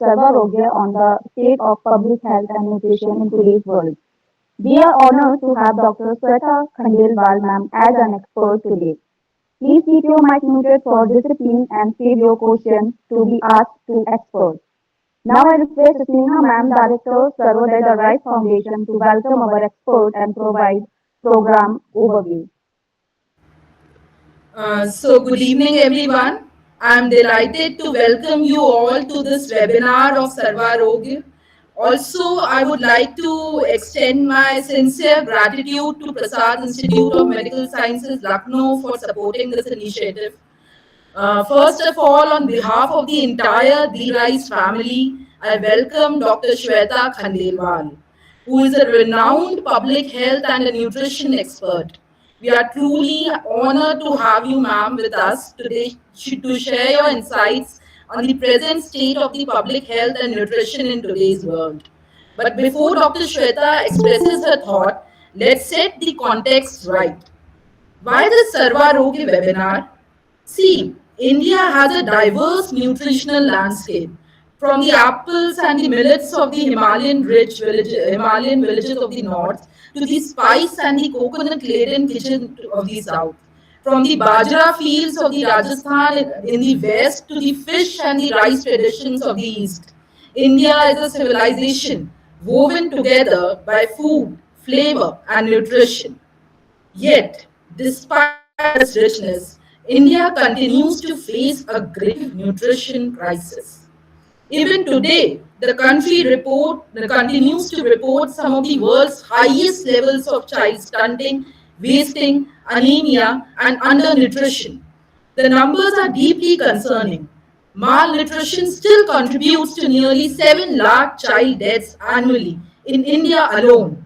Sarvarogya on the state of public health and nutrition in today's world. We are honored to have Dr. Sweta Khandelwal ma'am as an expert today. Please keep your mic muted for discipline and save your questions to be asked to experts. Now I request Sneha ma'am, Director, Sarvodaya the Right Foundation to welcome our expert and provide program overview. Good evening, everyone. I'm delighted to welcome you all to this webinar of Sarvarogya. Also, I would like to extend my sincere gratitude to Prasad Institute of Medical Sciences, Lucknow, for supporting this initiative. First of all, on behalf of the entire The Rice family, I welcome Dr. Shweta Khandelwal, who is a renowned public health and a nutrition expert. We are truly honored to have you, ma'am, with us today to share your insights on the present state of the public health and nutrition in today's world. But before Dr. Shweta expresses her thought, let's set the context right. Why this Sarvarogi webinar? See, India has a diverse nutritional landscape. From the apples and the millets of the Himalayan villages of the north to the spice and the coconut-laden kitchen of the south. From the bajra fields of the Rajasthan in the west to the fish and the rice traditions of the east. India is a civilization woven together by food, flavor, and nutrition. Yet, despite this richness, India continues to face a grave nutrition crisis. Even today, the continues to report some of the world's highest levels of child stunting, wasting, anemia, and undernutrition. The numbers are deeply concerning. Malnutrition still contributes to nearly 7 lakh child deaths annually in India alone.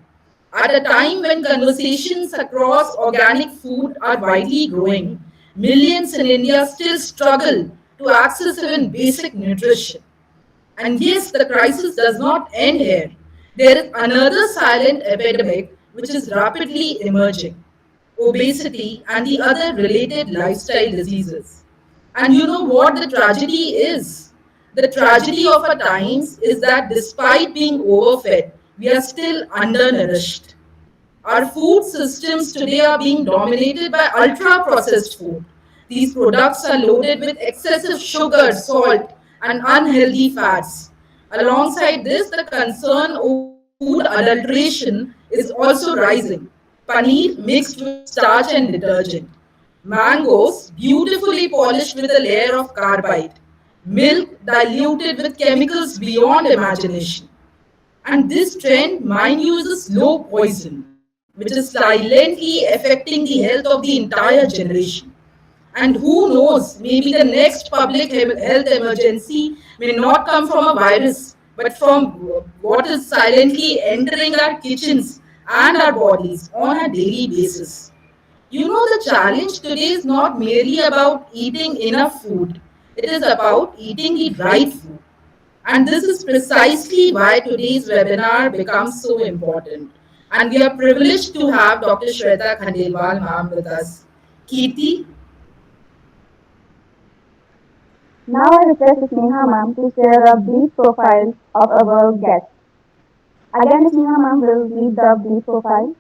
At a time when conversations across organic food are widely growing, millions in India still struggle to access even basic nutrition. And yes, the crisis does not end here. There is another silent epidemic which is rapidly emerging: obesity and the other related lifestyle diseases. And you know what the tragedy is? The tragedy of our times is that despite being overfed, we are still undernourished. Our food systems today are being dominated by ultra processed food. These products are loaded with excessive sugar, salt, and unhealthy fats. Alongside this, the concern over food adulteration is also rising. Paneer mixed with starch and detergent. Mangoes beautifully polished with a layer of carbide. Milk diluted with chemicals beyond imagination. And this trend, mind you, is a slow poison, which is silently affecting the health of the entire generation. And who knows, maybe the next public health emergency may not come from a virus, but from what is silently entering our kitchens and our bodies on a daily basis. You know, the challenge today is not merely about eating enough food, it is about eating the right food. And this is precisely why today's webinar becomes so important. And we are privileged to have Dr. Shweta Khandelwal ma'am with us. Kirti, Now I request Sneha ma'am to share a brief profile of our guest. Again, Sneha ma'am will read the brief profile.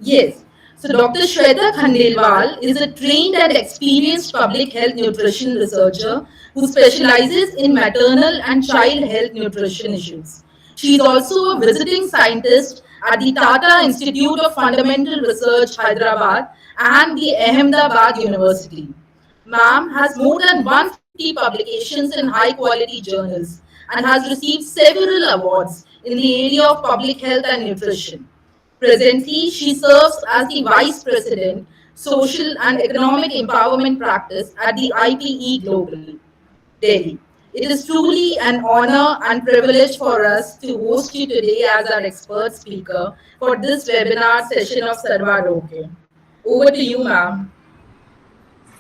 yes. So Dr. Shweta Khandelwal is a trained and experienced public health nutrition researcher who specializes in maternal and child health nutrition issues. She is also a visiting scientist at the Tata Institute of Fundamental Research, Hyderabad, and the Ahmedabad University. Ma'am has more than 150 publications in high quality journals and has received several awards in the area of public health and nutrition. Presently, she serves as the Vice President, Social and Economic Empowerment Practice at the IPE Global, Delhi. It is truly an honor and privilege for us to host you today as our expert speaker for this webinar session of Sarvarogya. Over to you, ma'am.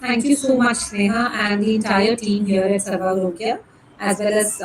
Thank you so much, Sneha, and the entire team here at Sarvarokia, as well as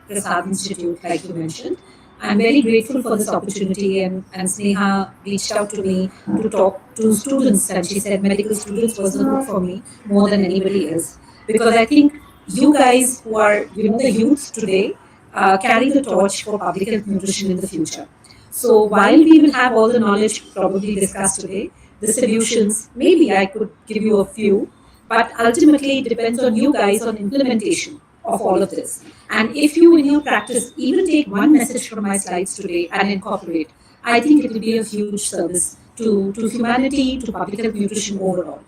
Prasad Institute, like you mentioned. I'm very grateful for this opportunity, and Sneha reached out to me to talk to students, and she said medical students was a hook for me more than anybody else, because I think you guys who are, the youth today, carry the torch for public health nutrition in the future. So while we will have all the knowledge probably discussed today, the solutions, maybe I could give you a few, but ultimately it depends on you guys on implementation of all of this. And if you in your practice even take one message from my slides today and incorporate, I think it will be a huge service to humanity, to public health nutrition overall.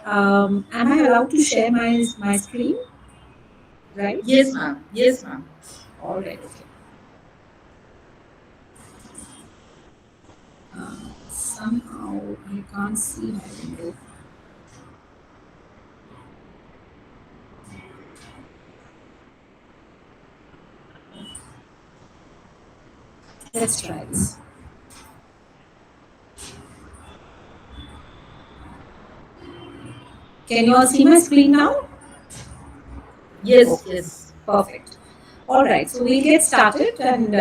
Am I allowed to share my screen? Right? Yes, ma'am. Yes, ma'am. All right. Okay. Somehow I can't see my window. Let's try this. Can you all see my screen now? Yes, yes. Perfect. All right. So we'll get started and.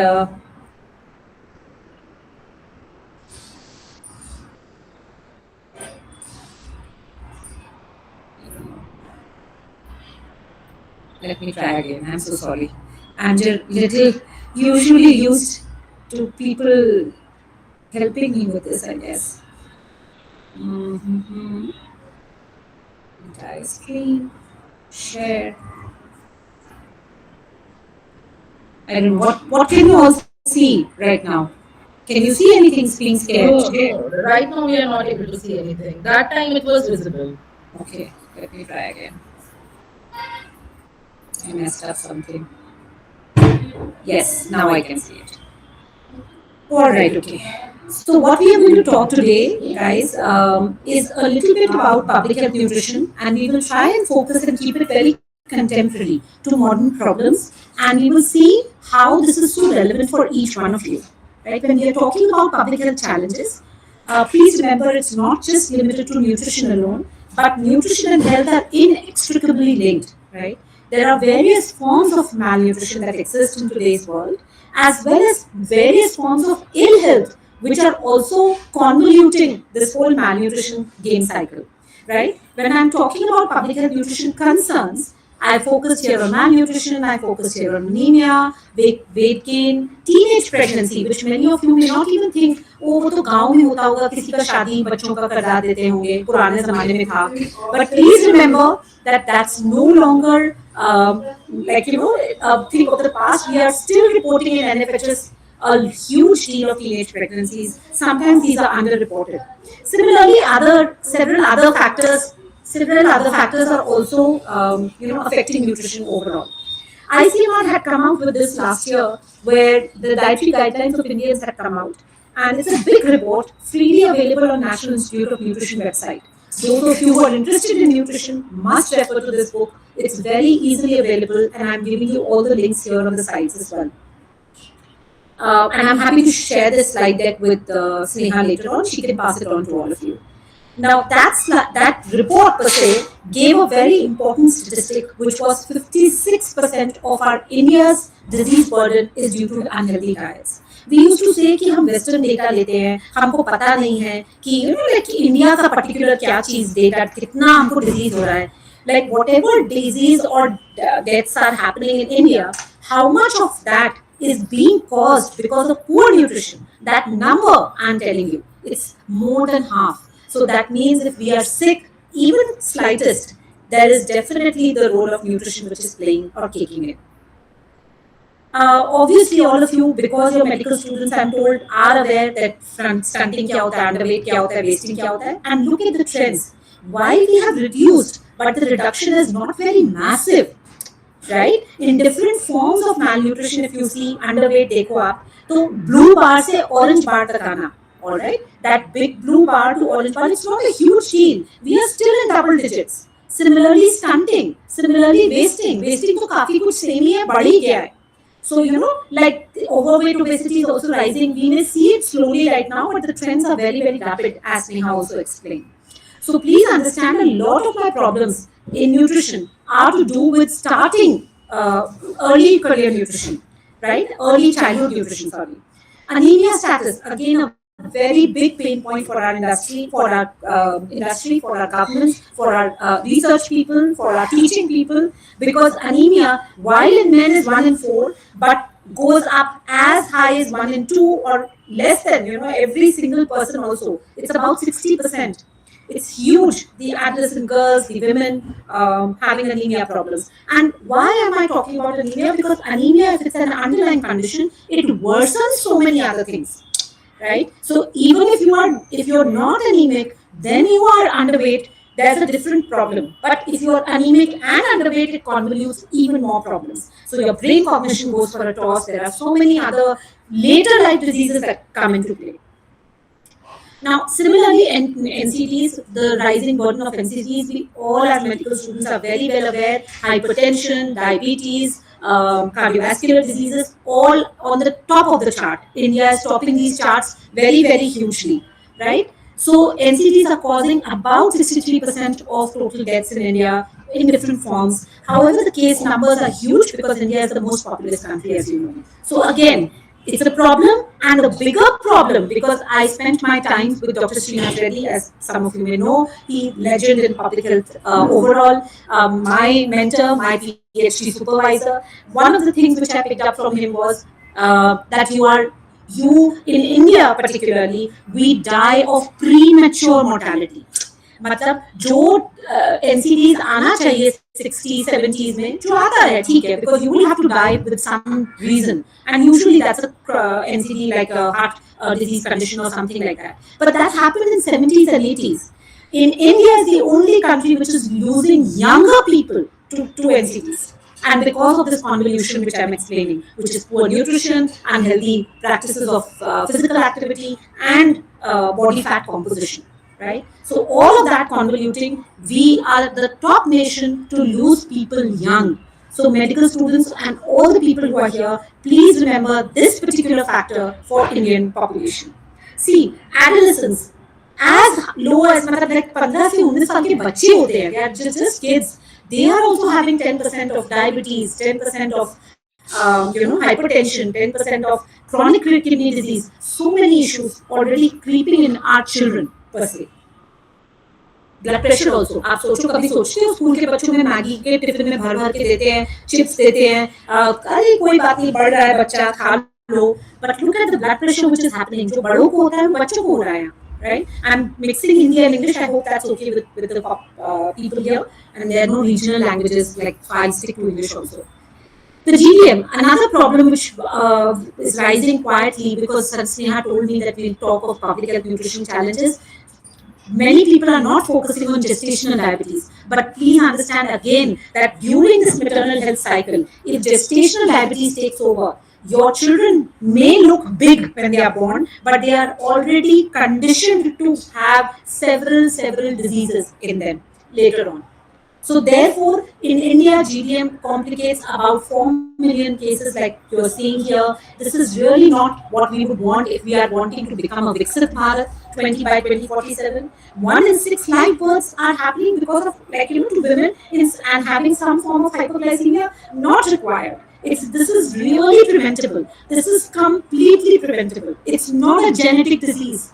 Let me try again. I'm so sorry. I'm just little usually used to people helping me with this, I guess. Mm-hmm. Entire screen, share. I don't know what can you all see right now? Can you see anything being scared? No, no. Right now we are not able to see anything. That time it was visible. Okay, let me try again. I messed up something. Yes, now I can see it. All right, okay. So what we are going to talk today, guys, is a little bit about public health nutrition, and we will try and focus and keep it very contemporary to modern problems, and we will see how this is so relevant for each one of you. Right? When we are talking about public health challenges, please remember it's not just limited to nutrition alone, but nutrition and health are inextricably linked. Right? There are various forms of malnutrition that exist in today's world, as well as various forms of ill health, which are also convoluting this whole malnutrition game cycle. Right? When I'm talking about public health nutrition concerns, I focused here on malnutrition, I focused here on anemia, weight gain, teenage pregnancy, which many of you may not even think, oh, वो तो गांव में होता होगा, किसी का शादी बच्चों का करवा देते होंगे, पुराने ज़माने में था. But please remember that that's no longer like think of the past. We are still reporting in NFHS a huge deal of teenage pregnancies. Sometimes these are underreported. Similarly, several other factors are also affecting nutrition overall. ICMR had come out with this last year, where the dietary guidelines of Indians had come out, and it's a big report, freely available on National Institute of Nutrition website. Those of you who are interested in nutrition must refer to this book. It's very easily available, and I'm giving you all the links here on the sites as well. And I'm happy to share this slide deck with Sneha later on. She can pass it on to all of you. Now, that report per se gave a very important statistic, which was 56% of our India's disease burden is due to unhealthy diets. We used to say कि हम Western data लेते हैं, हमको पता नहीं है कि like India का particular क्या चीज data कितना हमको disease हो रहा है. Like whatever disease or deaths are happening in India, how much of that is being caused because of poor nutrition? That number, I'm telling you, it's more than half. So that means if we are sick, even slightest, there is definitely the role of nutrition which is playing or kicking in. Obviously, all of you, because you're medical students, I'm told, are aware that stunting kya hota hai, underweight kya hota hai, wasting kya hota hai, and look at the trends. While we have reduced, but the reduction is not very massive, right? In different forms of malnutrition, if you see underweight, dekho aap, to blue bar se orange bar tak aana. All right, that big blue bar to orange bar, it's not a huge deal. We are still in double digits. Similarly, stunting, similarly wasting to काफी कुछ same ही है, बढ़ ही गया है. So like overweight obesity is also rising. We may see it slowly right now, but the trends are very, very rapid, as Neha also explained. So please understand, a lot of my problems in nutrition are to do with starting early career nutrition, right? Early childhood nutrition, sorry. Anemia status, again a very big pain point for our industry, for our governments, for our research people, for our teaching people, because anemia, while in men is 1 in 4, but goes up as high as 1 in 2 or less than, every single person also. It's about 60%. It's huge. The adolescent girls, the women having anemia problems. And why am I talking about anemia? Because anemia, if it's an underlying condition, it worsens so many other things, right? So even if you're not anemic, then you are underweight. There's a different problem. But if you're anemic and underweight, it convolutes even more problems. So your brain cognition goes for a toss. There are so many other later life diseases that come into play. Now, similarly, NCTs, the rising burden of NCTs, we all as medical students are very well aware, hypertension, diabetes, cardiovascular diseases, all on the top of the chart. India is topping these charts very, very hugely, right? So NCTs are causing about 63% of total deaths in India in different forms. However, the case numbers are huge because India is the most populous country, as you know. So again, it's a problem, and a bigger problem, because I spent my time with Dr. Srinath Reddy, as some of you may know. He legend in public health overall, my mentor, my PhD supervisor. One of the things which I picked up from him was that you in India particularly, we die of premature mortality. मतलब जो NCDs आना चाहिए 60s 70s में जो आता है ठीक है, because you will have to die with some reason, and usually that's a NCD like a heart disease condition or something like that, but that happened in 70s and 80s. In India is the only country which is losing younger people to NCDs, and because of this convolution which I'm explaining, which is poor nutrition, unhealthy practices of physical activity, and body fat composition, right? So all of that convoluting, we are the top nation to lose people young. So medical students and all the people who are here, please remember this particular factor for Indian population. See, adolescents, as low as मतलब like 15 से 19 साल के बच्चे होते हैं, they are just kids. They are also having 10% of diabetes, 10% of hypertension, 10% of chronic kidney disease. So many issues already creeping in our children per se. Blood pressure also, आप सोचो, कभी सोचते हो स्कूल के बच्चों में मैगी के tiffin में भर भर के देते हैं, चिप्स देते हैं, अरे कोई बात नहीं, बढ़ रहा है बच्चा, खा लो, but look at the blood pressure which is happening, जो बड़ों को होता है वो बच्चों को हो रहा है, right? I'm mixing Hindi and English. I hope that's okay with the people here, and there are no regional languages, like I stick to English also. The GDM, another problem which is rising quietly, because Sneha told me that we'll talk of public health nutrition challenges. Many people are not focusing on gestational diabetes, but please understand again that during this maternal health cycle, if gestational diabetes takes over, your children may look big when they are born, but they are already conditioned to have several diseases in them later on. So therefore, in India, GDM complicates about 4 million cases like you're seeing here. This is really not what we would want if we are wanting to become a Viksit Bharat 20 by 2047. 1 in 6 live births are happening because of, to women and having some form of hypoglycemia, not required. This is really preventable. This is completely preventable. It's not a genetic disease.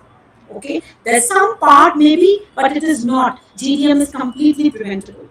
Okay, there's some part maybe, but it is not. GDM is completely preventable.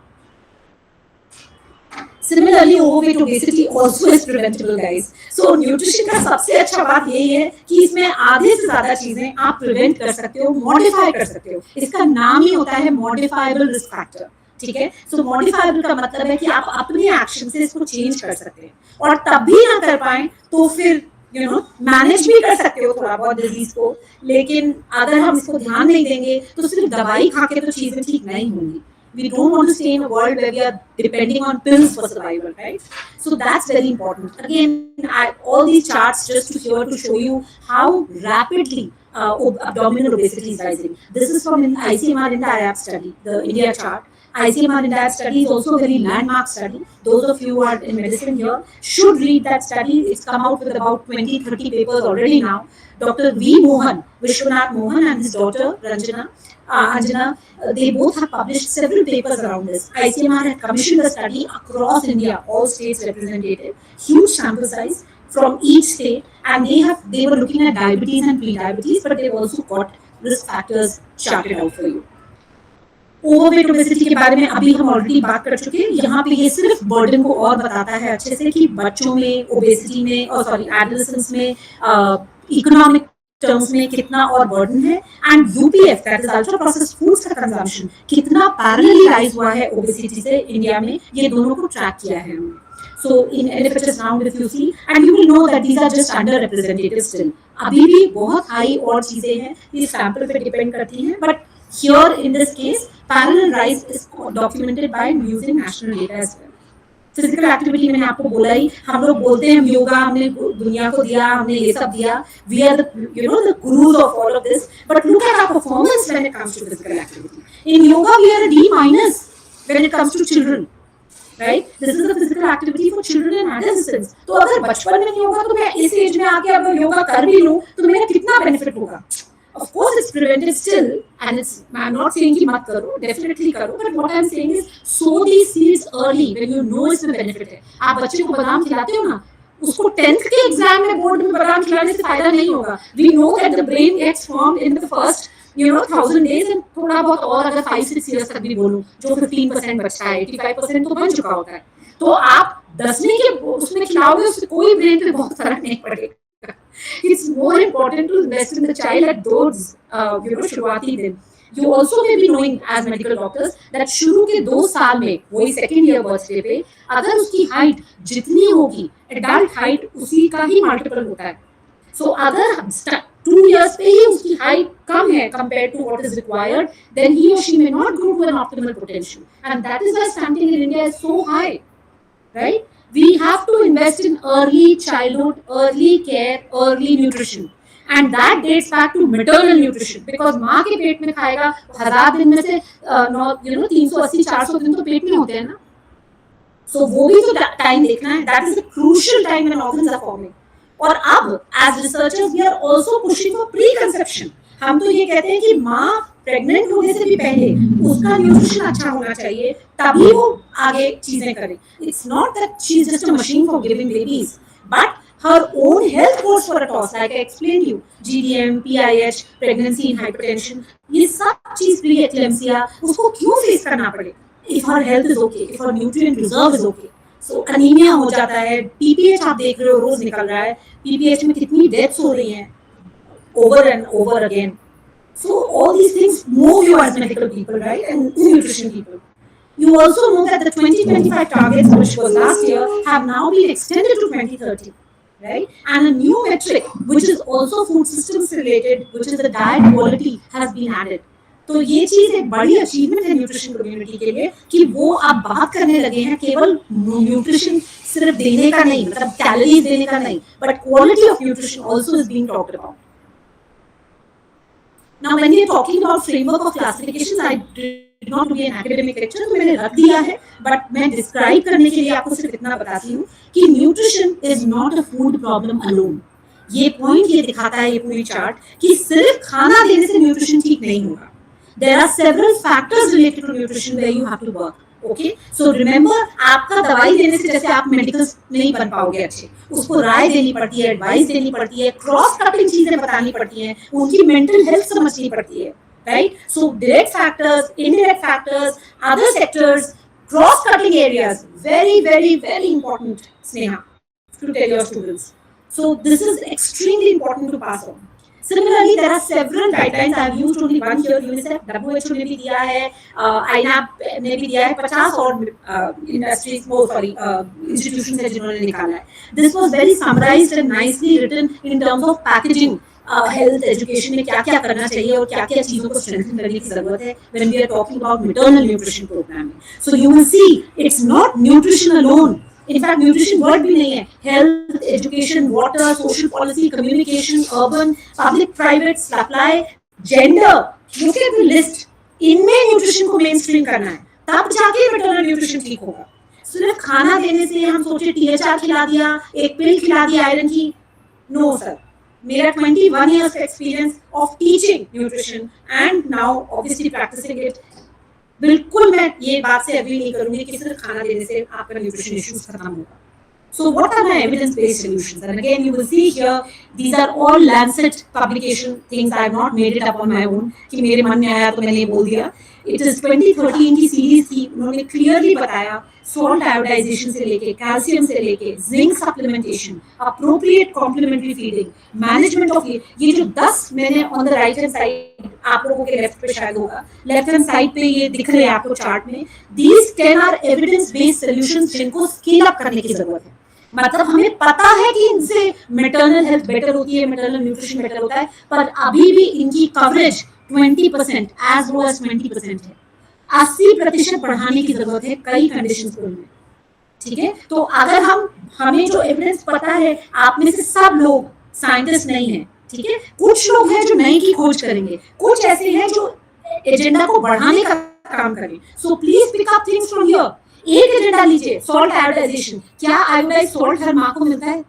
Similarly, overweight obesity also is preventable, guys. So nutrition का सबसे अच्छा बात यही है कि इसमें आधे से ज्यादा चीजें आप प्रिवेंट कर सकते हो, मॉडिफाई कर सकते हो. इसका नाम ही होता है मॉडिफाइबल रिस्क फैक्टर. ठीक है, सो मॉडिफाइबल का मतलब है कि आप अपने एक्शन से इसको चेंज कर सकते हैं, और तब भी ना कर पाए तो फिर मैनेज भी कर सकते हो थोड़ा बहुत डिजीज को, लेकिन अगर हम इसको ध्यान नहीं देंगे तो सिर्फ दवाई खा के तो चीजें ठीक नहीं होंगी. We don't want to stay in a world where we are depending on pills for survival, right? So that's very important. Again, all these charts just to show you how rapidly abdominal obesity is rising. This is from ICMR INDIAB study, the India chart. ICMR INDIAB study is also a very landmark study. Those of you who are in medicine here should read that study. It's come out with about 20-30 papers already now. Dr. V. Mohan, Vishwanath Mohan, and his daughter Anjana, they both have published several papers around this. ICMR had commissioned a study across India, all states represented, huge sample size, from each state, and they were looking at diabetes and pre-diabetes, but they've also got risk factors charted out for you. Overweight obesity के बारे में अभी हम already बात कर चुके हैं. यहाँ पे ये सिर्फ बर्डन को और बताता है अच्छे से कि बच्चों में ओबेसिटी में और सॉरी एडोलेसेंस में इकोनॉमिक टर्म्स में कितना और बर्डन है, and UPF that is ultra processed foods का कंजम्पशन कितना पैरेलली राइज हुआ है ओबेसिटी से इंडिया में, ये दोनों को ट्रैक किया है हमने. So in NFHS round if you see, and you will know that these are just underrepresented still. अभी भी बहुत हाई और चीजें हैं, ये सैंपल पे डिपेंड करती हैं, but here in this case parallel rise is documented by using national data as well. Physical activity मैंने आपको बोला ही, हम लोग बोलते हैं योगा हमने दुनिया को दिया, हमने ये सब दिया, we are the gurus of all of this, but look at our performance when it comes to physical activity. In yoga we are a D minus when it comes to children, right? This is a physical activity for children and adolescents. तो अगर बचपन में नहीं होगा तो मैं इस as में आके अगर योगा कर भी लूं तो मेरा कितना बेनिफिट होगा? Of course it's preventive still, and it's, I'm not saying कि मत करो, definitely करो, but what I'm saying is sow these seeds early when you know इसमें benefit है. आप बच्चे को बादाम खिलाते हो ना, उसको 10th के एग्जाम में बोर्ड में बादाम खिलाने से फायदा नहीं होगा. We know that the brain gets formed in the first 1000 days, and थोड़ा बहुत और अगर 5-6 years तक भी बोलूं, जो 15% बचता है, 85% तो बन चुका होता है. तो आप 10वीं के उसमें खिलाओगे, उससे कोई ब्रेन पे बहुत फर्क नहीं पड़ेगा. It's more important to invest in the child at those शुरुआती दिन. You also may be knowing as medical doctors that शुरू के 2 साल में वही सेकेंड ईयर बर्थडे पे अगर उसकी हाइट जितनी होगी एडल्ट हाइट उसी का ही मल्टीपल होता है. So अगर 2 years पे ही उसकी हाइट कम है compared to what is required, then he or she may not grow to an optimal potential, and that is why stunting in India is so high, right? We have to invest in early childhood, early care, early nutrition, and that dates back to maternal nutrition, because माँ के पेट में खाएगा 1000 दिन में से 380-400 दिन तो पेट में होते हैं ना. So वो भी तो टाइम देखना है. That is a crucial time when organs are forming. और अब as researchers we are also pushing for preconception. हम तो ये कहते हैं कि माँ प्रेग्नेंट होने से भी पहले उसका न्यूट्रिशन अच्छा होना चाहिए, तभी वो आगे चीजें करे. It's not that she is just a machine for giving babies, but her own health goes for a toss. Like I explained you, GDM, PIH, pregnancy and hypertension, ये सब चीज pre-eclampsia उसको क्यों फेस करना पड़े? If her health is okay, if her nutrient reserve is okay. So anemia हो जाता है, PPH आप देख रहे हो रोज निकल रहा है, PPH में कितनी डेथ्स हो रही हैं over and over again. So all these things move you as medical people, right, and nutrition people. You also know that the 2025 targets, which was last year, have now been extended to 2030, right? And a new metric, which is also food systems related, which is the diet quality, has been added. तो ये चीज एक बड़ी achievement है nutrition community के लिए कि वो अब बात करने लगे हैं केवल न्यूट्रिशन सिर्फ देने का नहीं, मतलब कैलोरीज देने का नहीं, but quality of nutrition also is being talked about. Now when we are talking about framework of classifications, I did not do an academic lecture, तो मैंने रख दिया है, but मैं describe करने के लिए आपको सिर्फ इतना बताती हूँ कि nutrition is not a food problem alone. ये point ये दिखाता है ये पूरी चार्ट कि सिर्फ खाना देने से nutrition ठीक नहीं होगा. There are several factors related to nutrition where you have to work. Okay, so remember, आपका दवाई देने से जैसे आप मेडिकल नहीं बन पाओगे अच्छे, उसको राय देनी पड़ती है, एडवाइस देनी पड़ती है, क्रॉस कटिंग चीजें बतानी पड़ती हैं, उनकी मेंटल हेल्थ समझनी पड़ती है, right? So direct factors, indirect factors, other sectors, cross cutting areas, very very very important, Sneha, to tell your students. So this is extremely important to pass on. Similarly, there are several guidelines. I have used only one here. UNICEF, WHO ने भी दिया है, INAP ने भी दिया है, 50 और industries, institutions है जिन्होंने निकाला है. This was very summarized and nicely written in terms of packaging health education में क्या क्या करना चाहिए और क्या क्या चीजों को strengthen करने की जरूरत है when we are talking about maternal nutrition programming. So you will see it's not nutrition alone. In fact, nutrition word भी नहीं है. Health, education, water, social policy, communication, urban, public, private, supply, gender. Look at the list. इनमें nutrition को mainstream करना है, तब जाके maternal nutrition ठीक होगा. सिर्फ खाना देने से हम सोचे THR खिला दिया, एक पिल खिला दी आयरन की. No sir. मेरा 21 years experience of teaching nutrition and now obviously practicing it. बिल्कुल मैं ये बात से एग्री नहीं करूंगी कि सिर्फ खाना देने से आपका न्यूट्रिशन इश्यूज खत्म होगा. So what are my evidence-based solutions? And again, you will see here, these are all Lancet publication things. I have not made it up on my own कि मेरे मन में आया तो मैंने ये बोल दिया. It is 2013 की सीरीज थी. उन्होंने clearly बताया salt iodization से लेके कैल्शियम से लेके zinc supplementation, appropriate complementary feeding, management of ये जो 10 मैंने on the right hand side, आप लोगों के लेफ्ट पे शायद होगा, लेफ्ट हैंड साइड पे ये दिख रहे हैं आपको चार्ट में. These 10 are evidence based solutions जिनको स्केल अप करने की जरूरत है. मतलब हमें पता है कि इनसे मैटरनल हेल्थ बेटर होती है, मैटरनल न्यूट्रिशन बेटर होता है, पर अभी भी इनकी कवरेज 20% एज लो एज 20% है. 80% बढ़ाने की जरूरत है कई कंडीशंस को में. ठीक है, तो अगर हमें जो एविडेंस पता है, आप में से सब लोग साइंटिस्ट नहीं है, ठीक है, कुछ लोग हैं जो नई की खोज करेंगे, कुछ ऐसे हैं जो एजेंडा को बढ़ाने का काम करें. So please pick up things from here. एक एजेंडा लीजिए, सॉल्ट आयोडाइजेशन. क्या आयोडाइज सॉल्ट हर माँ को मिलता है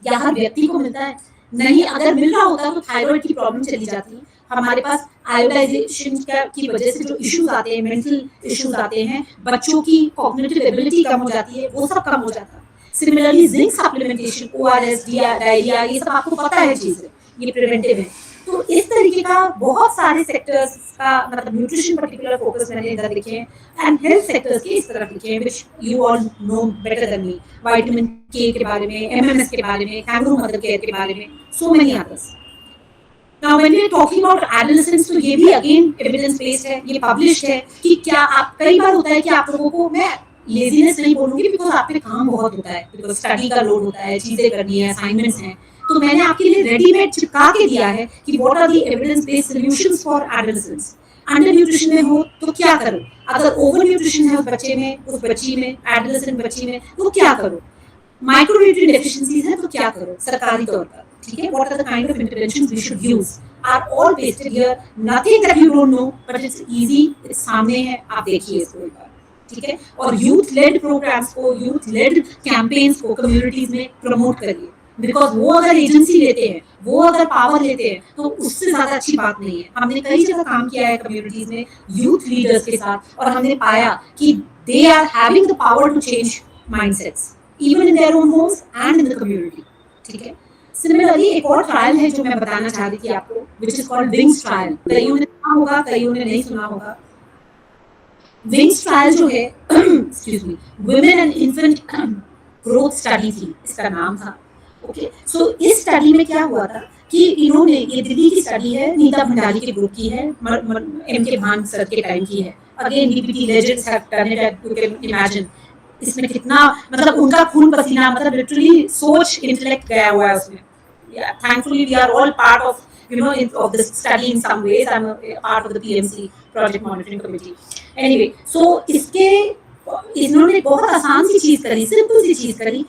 या हर व्यक्ति को मिलता है? नहीं. अगर मिल रहा होता तो थायराइड की प्रॉब्लम चली जाती. हमारे पास आयोडाइजेशन की वजह से जो इश्यूज आते हैं, मेंटल इश्यूज आते हैं, बच्चों की कॉग्निटिव एबिलिटी कम हो जाती है, वो सब कम हो जाता है. Similarly zinc supplementation, ORS, diarrhoea, ये सब आपको पता है चीजें, ये प्रिवेंटिव है. तो इस तरीके का बहुत सारे सेक्टर्स का, मतलब न्यूट्रिशन पर्टिकुलर फोकस मैंने इधर लिखे हैं, एंड हेल्थ सेक्टर्स के इस तरफ लिखे हैं, which you all no better than me. Vitamin के बारे में, एमएमएस के बारे में, कैंगरू मदर केयर के बारे में, so many others. Now when we are talking about adolescence, तो ये भी अगेन एविडेंस बेस्ड है, ये पब्लिश्ड है कि क्या आप, कई बार होता है कि आप लोगों को, मैं लेजीनेस नहीं बोलूंगी बिकॉज आप पे काम बहुत होता है, बिकॉज स्टडी का लोड होता है, चीजें करनी है, असाइनमेंट्स हैं, तो मैंने आपके लिए रेडीमेड चिपका के दिया है कि what are the evidence based solutions for adolescence. Under nutrition में हो तो क्या करो, अगर ओवर न्यूट्रिशन है उस बच्चे में, उस बच्ची में, एडोलेसेंट बच्ची में, तो क्या करो, माइक्रोन्यूट्रिएंट डेफिशिएंसीज है तो क्या करो सरकारी तौर पर. ठीक है, what are the kind of interventions we should use are all pasted here. Nothing that you don't know, but it's easy, it's सामने है, आप देखिए इसको एक बार. ठीक है, और यूथ लेड प्रोग्राम्स को, यूथ लेड कैंपेन्स को कम्युनिटीज में प्रमोट करिए, बिकॉज वो अगर एजेंसी लेते हैं, वो अगर पावर लेते हैं, तो उससे ज्यादा अच्छी बात नहीं है. हमने कई जगह काम किया है कम्युनिटीज में यूथ लीडर्स के साथ, और हमने पाया कि they are having the power to change mindsets even in their own homes and in the community. ठीक है, सिमिलरली एक और ट्रायल है जो मैं बताना चाह रही थी आपको, which is called wings trial. कईयों ने सुना होगा, कईयों ने नहीं सुना होगा. विंग्स ट्रायल जो है, excuse me, women and infant growth study थी, इसका नाम था. ओके, सो इस स्टडी में क्या हुआ था कि इन्होंने, ये दिल्ली की स्टडी है, नीता भंडारी के ग्रुप की है, एम के भान सर के टाइम की है. Again DPT legends have done it, you can imagine इसमें कितना, मतलब उनका खून पसीना, मतलब लिटरली सोच, इंटेलेक्ट गया हुआ है उसमें. Thankfully we are all part of, you know, of this study in some ways. I'm a part of the PMC project monitoring committee. Anyway, so इसके, इन्होंने बहुत आसान सी चीज करी, सिंपल सी चीज करी.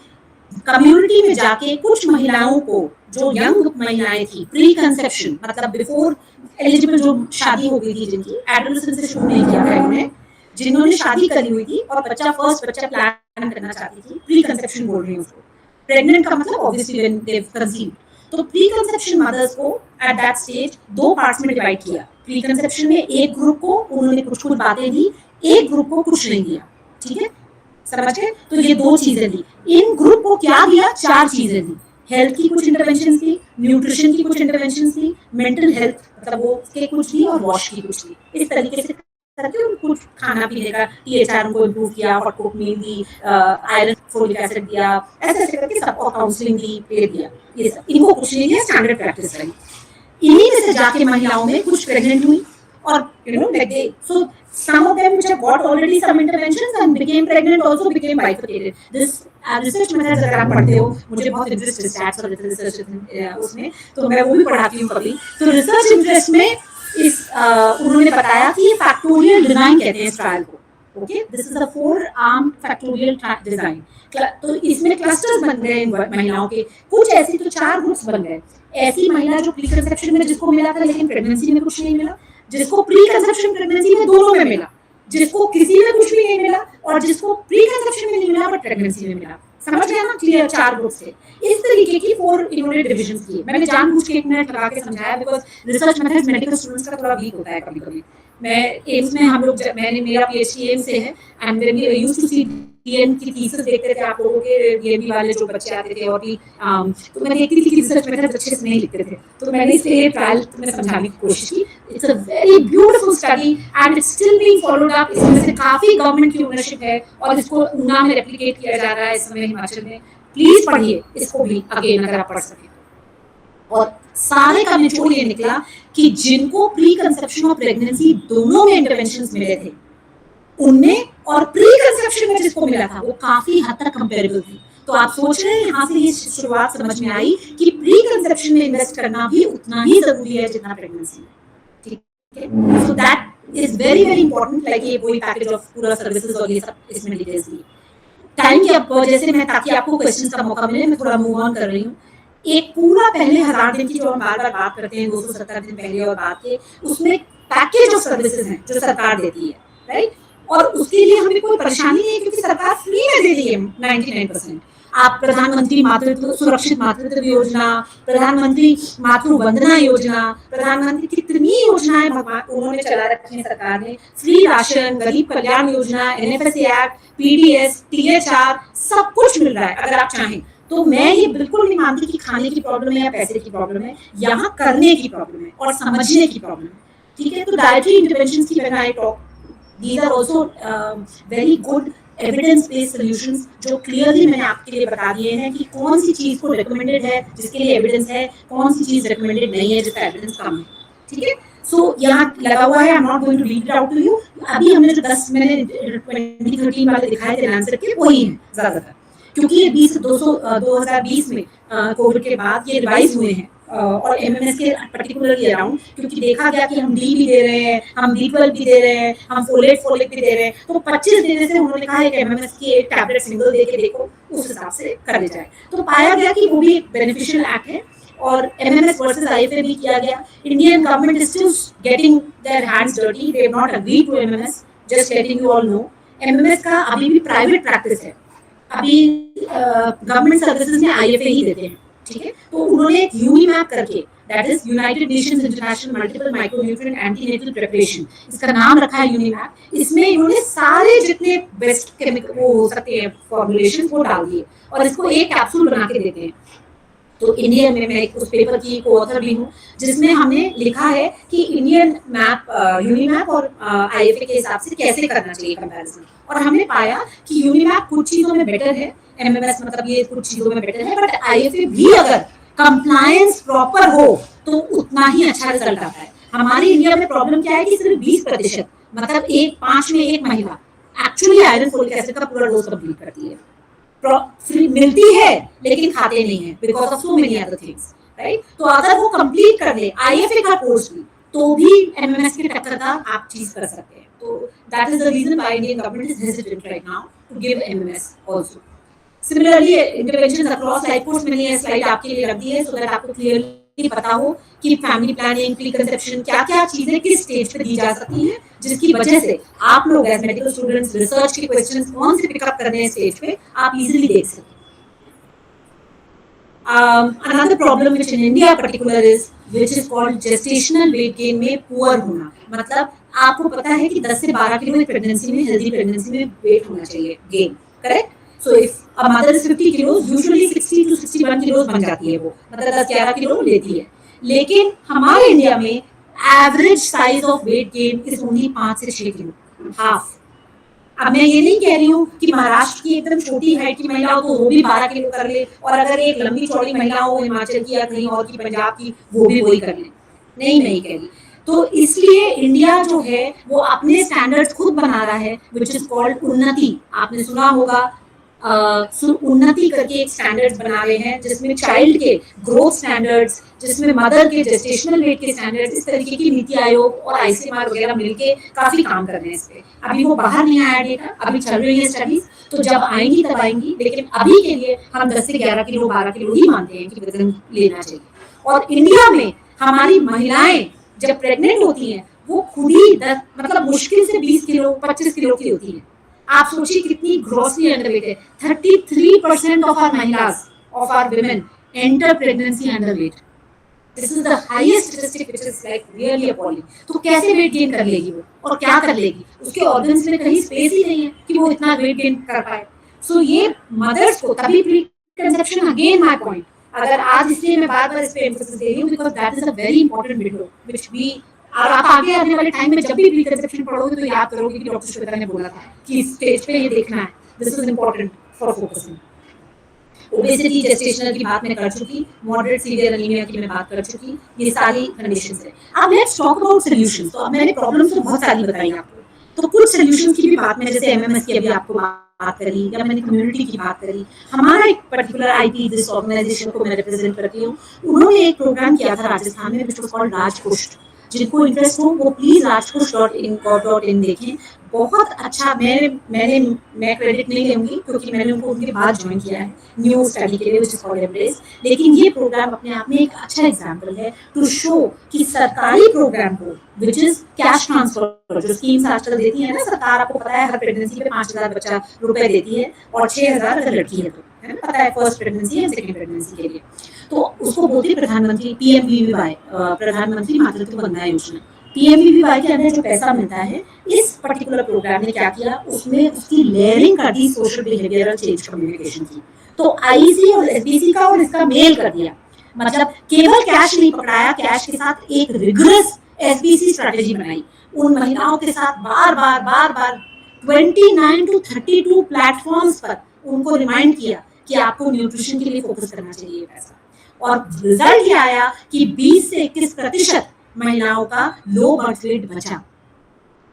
कम्युनिटी में जाके कुछ महिलाओं को, जो यंग महिलाएं थी, प्री कंसेप्शन मतलब बिफोर एलिजिबल, जो शादी हो गई थी, जिनकी एडोलेसेंस से शुरू नहीं किया था इन्होंने, जिन्होंने शादी करी हुई थी और फर्स्ट बच्चा प्लान करना चाहती थी, प्री कंसेप्शन बोल रही हूँ उसको. प्रेग्नेंट का मतलब ऑब्वियसली व्हेन दे कंसीव. तो प्री कंसेप्शन मदर्स को एट दैट स्टेज दो पार्ट्स में डिवाइड किया. प्री कंसेप्शन में एक ग्रुप को उन्होंने कुछ बातें दी, एक ग्रुप को कुछ नहीं दिया. ठीक है, समझ गए? तो ये दो चीजें दी. इन ग्रुप को क्या दिया? 4 चीजें दी. हेल्थ की कुछ इंटरवेंशन थी, न्यूट्रिशन की कुछ इंटरवेंशन थी, मेंटल हेल्थ मतलब वो के कुछ दी, और वॉश की कुछ दी. इस तरीके से करके कुछ खाना पीने का टीएचआर उनको इम्प्रूव किया, हॉट कुक मील दी, आयरन फोलिक एसिड दिया, ऐसे ऐसे करके सबको काउंसलिंग दी, पे दिया. ये सब इनको कुछ नहीं दिया, स्टैंडर्ड प्रैक्टिस रही. इन्हीं में से जाके महिलाओं में कुछ प्रेग्नेंट हुई, और you know like they, so some of them which have got already some interventions and became pregnant also became bifurcated. This research methods अगर आप पढ़ते हो, मुझे बहुत इंटरेस्ट है स्टैट्स और रिसर्च उसमें, तो मैं वो भी पढ़ाती हूँ कभी. तो रिसर्च इंटरेस्ट में इस उन्होंने बताया कि फैक्टोरियल डिजाइन कहते हैं इस ट्रायल को. Okay, this is the 4 arm factorial design. तो इसमें क्लस्टर्स बन गए इन महिलाओं के. कुछ ऐसी तो 4 ग्रुप्स बन गए. ऐसी महिला जो प्री कंसेप्शन में जिसको मिला था लेकिन प्रेगनेंसी में कुछ नहीं मिला, जिसको प्री कंसेप्शन प्रेगनेंसी में दोनों में मिला, जिसको किसी में कुछ भी नहीं मिला, और जिसको प्री कंसेप्शन में नहीं मिला बट प्रेगनेंसी में मिला. समझ गया ना? क्लियर? 4 ग्रुप थे. इस तरीके की 4 इन्होंने डिविजन्स किए. मैंने जानबूझ के 1 मिनट लगा के समझाया because research methods medical students का थोड़ा वीक होता है कभी कभी. मैं एम्स में, हम लोग, मैंने, मेरा पीएचडी एम्स से है, and when we used to see DN की थीसिस देखते थे आप लोगों के डीएमबी वाले जो बच्चे आते थे, और भी तो मैं देखती थी कि रिसर्च मेथड अच्छे से नहीं लिखते थे, तो मैंने इसलिए ट्रायल में समझाने की कोशिश की। It's a very beautiful study and it's still being followed up. इसमें से काफी गवर्नमेंट की ओनरशिप है और इसको ऊना में रेप्लिकेट किया जा रहा है इस समय हिमाचल में। प्लीज पढ़िए इसको भी अगेन अगर आप पढ़ सकें। और सारे का निचोड़ ये निकला कि जिनको प्री कंसेप्शन और प्रेगनेंसी दोनों में इंटरवेंशंस मिले थे उनमें, और प्री कंसेप्शन में जिसको मिला था वो काफी हद तक कंपेरेबल थी। तो आप सोच रहे हैं यहाँ से ये शुरुआत समझ में आई कि प्री कंसेप्शन में इन्वेस्ट करना भी उतना ही जरूरी है जितना प्रेगनेंसी में। ठीक है, so that is very very important. Like ये वही पैकेज ऑफ पूरा सर्विसेज और ये सब इसमें डिटेल्स दी। टाइम की अब जैसे मैं, ताकि आपको क्वेश्चंस का मौका मिले, मैं थोड़ा मूव ऑन कर रही हूँ। एक पूरा पहले 1000 दिन की जो हम बार बार बात करते हैं, 270 दिन पहले और बाद के, उसमें पैकेज ऑफ सर्विसेज हैं जो सरकार देती है, राइट। और उसके लिए हमें कोई परेशानी नहीं है क्योंकि सरकार फ्री में दे रही है 99%। आप प्रधानमंत्री मातृत्व सुरक्षित मातृत्व योजना, प्रधानमंत्री मातृ वंदना योजना, प्रधानमंत्री कितनी योजनाएं भगवान उन्होंने चला रखी है सरकार ने, फ्री राशन, गरीब Kalyan Yojana, NFSA act, PDS, THR, सब कुछ मिल रहा है अगर आप चाहें तो। मैं ये बिल्कुल नहीं मानती कि खाने की प्रॉब्लम है या पैसे की प्रॉब्लम है, यहाँ करने की प्रॉब्लम है और समझने की प्रॉब्लम है। ठीक है, तो डाइटरी इंटरवेंशन की when I talk, these are also very good evidence based solutions जो क्लियरली मैंने आपके लिए बता दिए हैं कि कौन सी चीज को रिकमेंडेड है जिसके लिए एविडेंस है, कौन सी चीज रिकमेंडेड नहीं है जिसका एविडेंस कम है। ठीक है, सो यहाँ लगा हुआ है, I am not going to read it out to you. अभी हमने जो 10 मैंने 2013 वाले दिखाए थे आंसर के, वही है ज्यादातर, क्योंकि ये 2020 में कोविड के बाद ये रिवाइज हुए हैं और एमएमएस के पर्टिकुलरली अराउंड, क्योंकि देखा गया कि हम डी भी दे रहे हैं, हम B12 भी दे रहे हैं, हम फोलेट भी दे रहे हैं, तो 25 देने से उन्होंने कहा है कि एमएमएस की एक टैबलेट सिंगल दे के देखो, उस हिसाब से कर ले जाए। तो पाया गया कि वो भी एक बेनिफिशियल एक्ट है और एमएमएस वर्सेस आईएफए भी किया गया। Indian government is still getting their hands dirty, they have not agreed to MMS, just letting you all know. MMS का अभी भी प्राइवेट प्रैक्टिस है, अभी गवर्नमेंट सर्विसेज में आईएफए ही देते हैं। ठीक है, तो उन्होंने एक यूनिमैप करके, that is United Nations international multiple micronutrient antenatal preparation, इसका नाम रखा है यूनिमैप। इसमें इन्होंने सारे जितने बेस्ट केमिकल वो हो सकते हैं फॉर्मुलेशन वो डाल दिए और इसको एक कैप्सूल बना के देते हैं। तो इंडिया में मैं उस पेपर की को ऑथर भी हूँ जिसमें हमने लिखा है कि इंडियन मैप, यूनिमैप और आईएफए के हिसाब से कैसे करना चाहिए कंपैरिजन, और हमने पाया कि यूनिमैप कुछ चीजों में बेटर है, एमएमएस मतलब ये कुछ चीजों में बेटर है, बट आईएफए भी अगर कंप्लायंस प्रॉपर हो तो उतना ही अच्छा रिजल्ट आता है। हमारे इंडिया में प्रॉब्लम क्या है कि सिर्फ 20% मतलब 5 में 1 महिला एक्चुअली आयरन फोलिक एसिड का पूरा डोज कंप्लीट करती है। मिलती है लेकिन खाते नहीं है because of so many other things, right. तो अगर वो कंप्लीट कर ले आईएफए का कोर्स भी तो भी एमएमएस के टक्कर का आप चीज कर सकते हैं। तो that is the reason why Indian government is hesitant right now to give MMS also. Similarly interventions across life course, मैंने ये स्लाइड आपके लिए रख दी है सो दैट आपको क्लियरली पता हो कि फैमिली प्लानिंग, प्री कंसेप्शन, क्या क्या चीजें किस स्टेज पे दी जा सकती हैं, जिसकी वजह से आप लोग एज मेडिकल स्टूडेंट्स रिसर्च के क्वेश्चंस कौन से पिकअप करने हैं स्टेज पे आप इजीली देख सकते हैं। Another problem which in India particular is which is called gestational weight gain में पुअर होना। मतलब आपको पता है कि 10 से 12 किलो एक प्रेगनेंसी में, हेल्दी प्रेगनेंसी में वेट होना चाहिए gain, correct. So if a mother is 50 kilos, usually 60 to 61 kilos बन जाती है वो, मतलब 10-11 किलो लेती है। लेकिन हमारे इंडिया में average size of weight gain is only 5 से 6 किलो, हाफ। अब मैं ये नहीं कह रही हूँ कि महाराष्ट्र की एकदम छोटी हाइट की महिला हो तो वो भी 12 किलो कर ले, और अगर एक लंबी चौड़ी महिला हो हिमाचल की या कहीं और की, पंजाब की, वो भी वही कर ले, नहीं कह रही। तो इसलिए इंडिया जो है वो अपने स्टैंडर्ड्स खुद बना रहा है, विच इज कॉल्ड उन्नति। आपने सुना होगा उन्नति करके एक स्टैंडर्ड्स बना रहे हैं जिसमें चाइल्ड के ग्रोथ स्टैंडर्ड्स, जिसमें मदर के जेस्टेशनल वेट के स्टैंडर्ड्स, इस तरीके की नीति आयोग और आईसीएमआर वगैरह मिलके काफी काम कर रहे हैं इस पे। अभी वो बाहर नहीं आया डेटा, अभी चल रही है स्टडीज, तो जब आएंगी तब आएंगी, लेकिन अभी के लिए हम 10 से 11 किलो 12 किलो ही मानते हैं कि वजन लेना चाहिए। और इंडिया में हमारी महिलाएं जब प्रेग्नेंट होती हैं वो खुद ही मतलब मुश्किल से 20 किलो 25 किलो की होती है। आप सोचिए कितनी ग्रॉसली अंडरवेट है। 33% ऑफ आवर महिलाज, of our women enter pregnancy underweight. This is the highest statistic which is like really appalling. तो कैसे वेट गेन कर लेगी वो, और क्या कर लेगी, उसके ऑर्गन्स में कहीं स्पेस ही नहीं है कि वो इतना वेट गेन कर पाए। सो ये मदर्स को तभी pre conception, again my point, अगर आज इसलिए मैं बार बार इस पे एम्फोसिस दे रही हूँ because that is a very important window which we, और आप आगे आने वाले टाइम में जब भी प्री कंसेप्शन पढ़ोगे तो याद करोगे कि डॉक्टर श्वेता ने बोला था कि इस स्टेज पे ये देखना है, this is important for focusing. Obesity, gestational की बात मैं कर चुकी, मॉडरेट सीवियर एनीमिया की मैं बात कर चुकी, ये सारी कंडीशंस है। अब लेट्स टॉक अबाउट सॉल्यूशंस। तो अब मैंने प्रॉब्लम्स तो बहुत सारी बताई आपको, तो कुछ सॉल्यूशंस की भी बात मैं, जैसे एमएमएस की अभी आपको बात करी, या मैंने कम्युनिटी की बात करी। हमारा एक पर्टिकुलर आईपी, जिस ऑर्गेनाइजेशन को मैं रिप्रेजेंट करती हूँ, उन्होंने एक प्रोग्राम किया था राजस्थान में व्हिच वाज कॉल्ड राजपुष्ट। जिनको इंटरेस्ट हो वो प्लीज rajpush.in देखें, बहुत अच्छा। मैं क्रेडिट नहीं लूंगी क्योंकि मैंने उनको उनके बाद ज्वाइन किया है न्यू स्टडी के लिए व्हिच इज कॉल्ड एम्ब्रेस, लेकिन ये प्रोग्राम अपने आप में एक अच्छा एग्जांपल है टू शो कि सरकारी प्रोग्राम को व्हिच इज कैश ट्रांसफर, जो स्कीम्स आजकल देती है ना सरकार, आपको पता है हर प्रेगनेंसी पे 5,000 बच्चा रुपए देती है और 6,000 अगर लड़की है तो, है ना, पता है, फर्स्ट प्रेगनेंसी या सेकंड प्रेगनेंसी के लिए। तो उसको बोलते हैं प्रधानमंत्री पीएमवीवीवाई, प्रधानमंत्री मातृत्व वंदना योजना। पीएमवीवीवाई के अंदर जो पैसा मिलता है, इस पर्टिकुलर प्रोग्राम ने क्या किया, उसमें उसकी लेयरिंग कर दी सोशल बिहेवियरल चेंज कम्युनिकेशन की। तो आईसी और एसबीसी का और इसका मेल कर दिया, मतलब केवल कैश नहीं पकड़ाया, कैश के साथ एक रिगरस एसबीसी स्ट्रेटेजी बनाई। उन महिलाओं के साथ बार बार 29 to 32 प्लेटफॉर्म्स पर उनको रिमाइंड किया कि आपको न्यूट्रिशन के लिए फोकस करना चाहिए पैसा। और रिजल्ट ये आया कि 20 से 21% महिलाओं का लो बर्थ वेट बचा।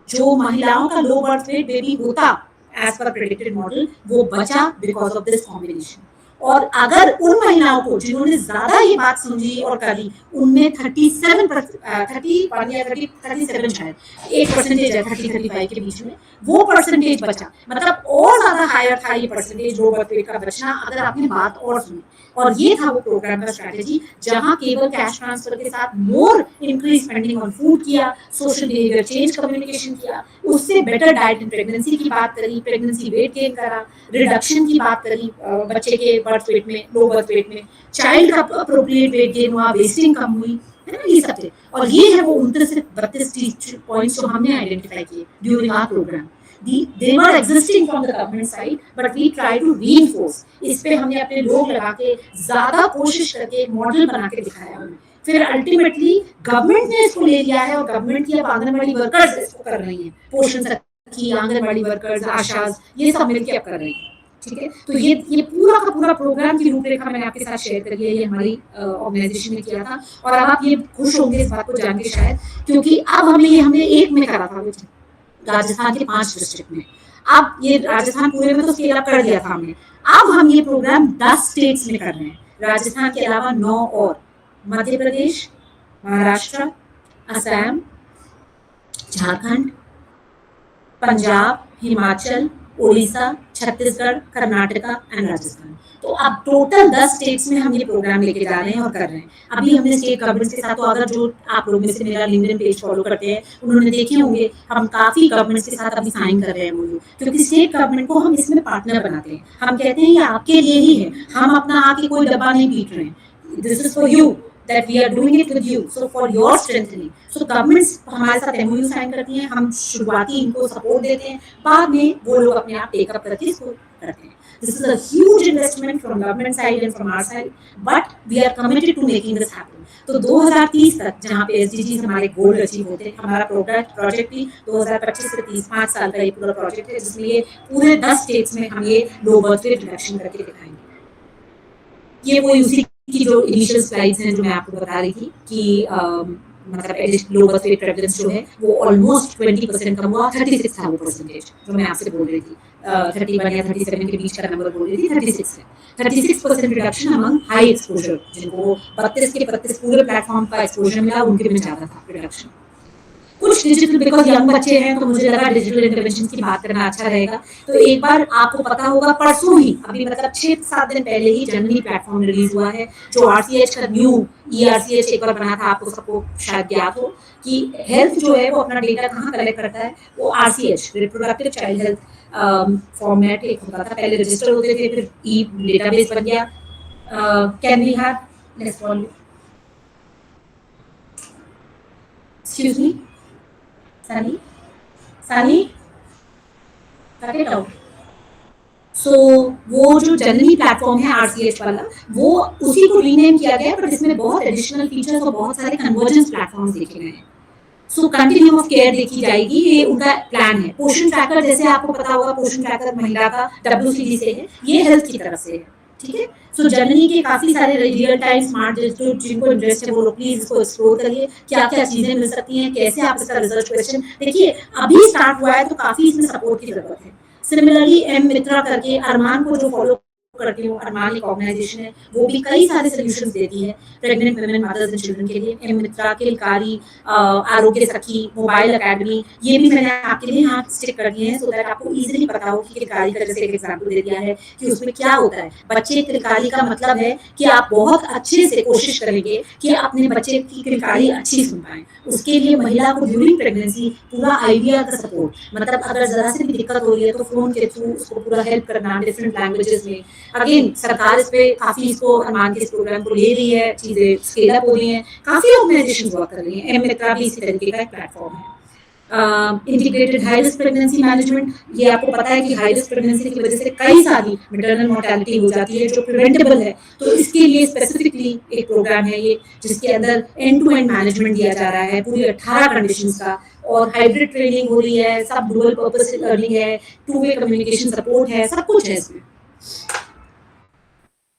जो महिलाओं का लो बर्थ वेट बेबी होता एज पर प्रेडिक्टेड मॉडल, वो बचा बिकॉज ऑफ दिस कॉम्बिनेशन। और अगर उन महिलाओं को जिन्होंने ज्यादा ये बात समझी और करी, उनमें 31 या 37 शायद, एक परसेंटेज है 30-35 के बीच में, वो परसेंटेज बचा। मतलब और ज्यादा हायर था ये परसेंटेज लो बर्थ वेट का बचना, अगर आपने बात और सुनी। और ये था वो प्रोग्राम का स्ट्रैटेजी, जहां केवल कैश ट्रांसफर के साथ मोर इंक्रीज स्पेंडिंग ऑन फूड किया, सोशल बिहेवियर चेंज कम्युनिकेशन किया, उससे बेटर डाइट इन प्रेगनेंसी की बात करी, प्रेगनेंसी वेट गेन करा, रिडक्शन की बात करी बच्चे के बर्थ वेट में, लो बर्थ वेट में, चाइल्ड का अप्रोप्रिएट वेट गेन हुआ, वेस्टिंग कम हुई, है ना, ये सब थे। और ये है वो 29 से 32 पॉइंट्स जो हमने आइडेंटिफाई किए during our program. They were existing from the government side, but we try to reinforce. इस पे हमने अपने लोग लगा के ज्यादा कोशिश करके एक मॉडल बना के दिखाया हमें। फिर अल्टीमेटली गवर्नमेंट ने इसको ले लिया है और गवर्नमेंट की अब आंगनबाड़ी वर्कर्स इसको कर रही हैं, पोषण की आंगनबाड़ी वर्कर्स, आशाज, ये सब मिलकर अब कर रही हैं। ठीक है, तो ये पूरा का पूरा प्रोग्राम की रूपरेखा मैंने आपके साथ शेयर करी है, ये हमारी ऑर्गेनाइजेशन ने किया था। और अब आप ये खुश होंगे इस बात को जान के शायद, क्योंकि अब हमने एक में करा था राजस्थान के 5 डिस्ट्रिक्ट में। अब ये राजस्थान पूरे में तो स्केल अप कर दिया था हमने, अब हम ये प्रोग्राम 10 स्टेट्स में कर रहे हैं, राजस्थान के अलावा 9 और, मध्य प्रदेश, महाराष्ट्र, असम, झारखंड, पंजाब, हिमाचल, उड़ीसा, छत्तीसगढ़, कर्नाटका एंड राजस्थान। तो अब टोटल 10 स्टेट्स में हम ये प्रोग्राम लेके जा रहे हैं और कर रहे हैं। अभी हमने स्टेट गवर्नमेंट के साथ, तो अगर जो आप लोग में से मेरा लिंक्डइन पेज फॉलो करते हैं उन्होंने देखे होंगे, हम काफी गवर्नमेंट के साथ अभी साइन कर रहे हैं MOU, क्योंकि स्टेट गवर्नमेंट को हम इसमें पार्टनर बनाते हैं। हम कहते हैं ये आपके लिए ही है, हम अपना आके कोई डब्बा नहीं पीट रहे हैं, this is for you, that we are doing it with you, so for your strengthening. So governments हमारे साथ MOU साइन करती हैं, हम शुरुआती इनको सपोर्ट देते हैं, बाद में वो लोग अपने आप टेकअप करके इसको करते हैं। This is a huge investment from government side and from our side, but we are committed to making this happen. तो 2030 तक, जहाँ पे SDGs हमारे गोल अचीव होते हैं, हमारा प्रोजेक्ट भी 2025 से 30, 5 साल का ये पूरा प्रोजेक्ट है, जिसमें ये पूरे 10 स्टेट्स में हम ये लो बर्थ रेट रिडक्शन करके दिखाएंगे। ये वो उसी की जो इनिशियल स्लाइड्स हैं जो मैं आपको बता रही थी कि मतलब लो बर्थ वेट प्रेवलेंस जो है वो ऑलमोस्ट 20% कम हुआ, 36 था वो परसेंटेज जो मैं आपसे बोल रही थी, 31 या 37 के बीच का नंबर बोल रही थी, 36 है। 36% रिडक्शन अमंग हाई एक्सपोजर, जिनको 32 के 32 पूरे प्लेटफॉर्म का एक्सपोजर मिला, उनके में ज्यादा था रिडक्शन। कुछ डिजिटल, बिकॉज यंग बच्चे हैं तो मुझे लगा डिजिटल इंटरवेंशन की बात करना अच्छा रहेगा। तो एक बार आपको पता होगा, परसों ही, अभी मतलब 6-7 दिन पहले ही जननी प्लेटफॉर्म रिलीज हुआ है, जो RCH का न्यू ERCH एक बार बना था, आपको सबको शायद ज्ञात हो कि हेल्थ जो है वो अपना डेटा कहाँ कलेक्ट करता है, वो RCH, reproductive child health format एक होता था, पहले रजिस्टर होते थे, फिर ई डेटाबेस बन गया। Can we have next one? Excuse me, Sunny, Sunny, cut it out. सो वो जो जननी प्लेटफॉर्म है RCH वाला, वो उसी को रीनेम किया गया, बट इसमें बहुत एडिशनल फीचर्स और बहुत सारे कन्वर्जेंस प्लेटफॉर्म्स देखे गए हैं। सो कंटिन्यूम ऑफ केयर देखी जाएगी, ये उनका प्लान है। पोषण ट्रैकर, जैसे आपको पता होगा, पोषण ट्रैकर महिला का WCD से है, ये हेल्थ की तरफ से है, ठीक है। सो जननी के काफी सारे रियल टाइम स्मार्ट, जिनको इंटरेस्ट है वो लोग प्लीज इसको एक्सप्लोर करिए, क्या क्या चीजें मिल सकती हैं, कैसे आप इसका रिसर्च क्वेश्चन देखिए। अभी स्टार्ट हुआ है तो काफी इसमें सपोर्ट की जरूरत है। सिमिलरली एम मित्रा करके, अरमान को जो फॉलो करती हूँ, अरमान एक ऑर्गेनाइजेशन है, वो भी कई सारे सोल्यूशंस देती है pregnant women, mothers and children के लिए। एम मित्रा, किलकारी, आरोग्य सखी, मोबाइल अकेडमी, ये भी मैंने आपके लिए यहाँ स्टिक कर दिए हैं, सो दैट आपको इजीली पता हो कि किलकारी का जैसे एक एग्जाम्पल दे दिया है कि उसमें क्या होता है। बच्चे किलकारी का मतलब है कि आप बहुत अच्छे से कोशिश करेंगे कि अपने बच्चे की किलकारी अच्छी सुन पाए। उसके लिए महिला को ड्यूरिंग प्रेगनेंसी पूरा IVR का सपोर्ट, मतलब अगर जरा से भी दिक्कत हो रही है तो फोन के थ्रू उसको पूरा हेल्प करना डिफरेंट लैंग्वेजेस में। अगेन सरकार इस पे काफी इसको, अरमान के इस प्रोग्राम को ले रही है, चीजें स्केल अप हो रही हैं, काफी ऑर्गेनाइजेशन वर्क कर रही हैं। एम मित्रा भी इसी तरीके का एक प्लेटफॉर्म है। Integrated high risk pregnancy management, ये आपको पता है कि हाई रिस्क प्रेगनेंसी की वजह से कई सारी मैटरनल मोर्टेलिटी हो जाती है जो प्रिवेंटेबल है, तो इसके लिए स्पेसिफिकली एक प्रोग्राम है ये, जिसके अंदर एंड टू एंड मैनेजमेंट दिया जा रहा है पूरी 18 कंडीशंस का, और हाइब्रिड ट्रेनिंग हो रही है, सब डुअल पर्पस लर्निंग है, टू वे कम्युनिकेशन सपोर्ट है, सब कुछ है इसमें।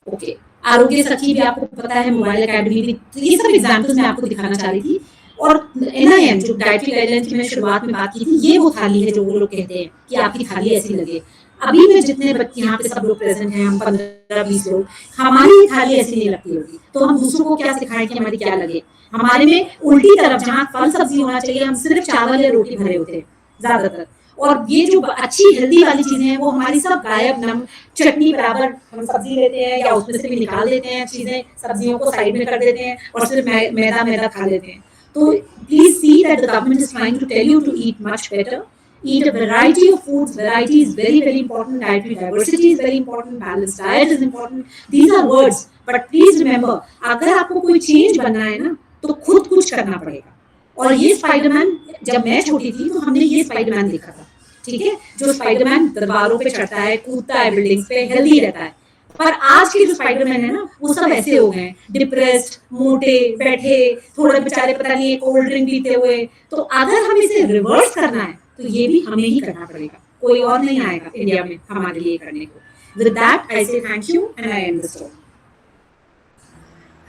ओके, आरोग्य सखी भी आपको पता है, मोबाइल अकेडमी भी, तो ये सब एग्जांपल्स मैं आपको दिखाना चाह रही थी। और NIM जो डाइटरी गाइडलाइन की मैंने शुरुआत में बात की थी, ये वो थाली है जो वो लोग कहते हैं कि आपकी थाली ऐसी लगे। अभी में जितने बच्चे यहाँ पे सब लोग प्रेजेंट हैं, हम 15-20 लोग, हमारी थाली ऐसी नहीं लगती होगी, तो हम दूसरों को क्या सिखाएं कि हमारी क्या लगे। हमारे में उल्टी तरफ, जहाँ फल सब्जी होना चाहिए, हम सिर्फ चावल या रोटी भरे होते हैं ज्यादातर, और ये जो अच्छी हेल्दी वाली चीजें हैं वो हमारी सब गायब। नम चटनी बराबर हम सब्जी लेते हैं या उसमें से भी निकाल देते हैं चीजें, सब्जियों को साइड में कर देते हैं और सिर्फ मैदा मैदा खा लेते हैं। तो please see that the government is trying to tell you to eat much better, eat a variety of foods. Variety is very very important, dietary diversity is very important, balanced diet is important. These are words, but please remember, अगर आपको कोई change बनना है ना तो खुद कुछ करना पड़ेगा। और ये स्पाइडरमैन, जब मैं छोटी थी तो हमने ये स्पाइडरमैन देखा था, ठीक है, जो स्पाइडरमैन दरबारों पे चढ़ता है, कूदता है बिल्डिंग्स पे, हेल्दी रहता है। पर आज के जो स्पाइडरमैन है ना, वो सब ऐसे हो गए हैं, डिप्रेस्ड, मोटे, बैठे, थोड़े बेचारे पता नहीं कोल्ड ड्रिंक पीते हुए। तो अगर हमें इसे रिवर्स करना है तो ये भी हमें ही करना पड़ेगा, कोई और नहीं आएगा इंडिया में हमारे लिए करने को। With that, I say thank you and I end the story.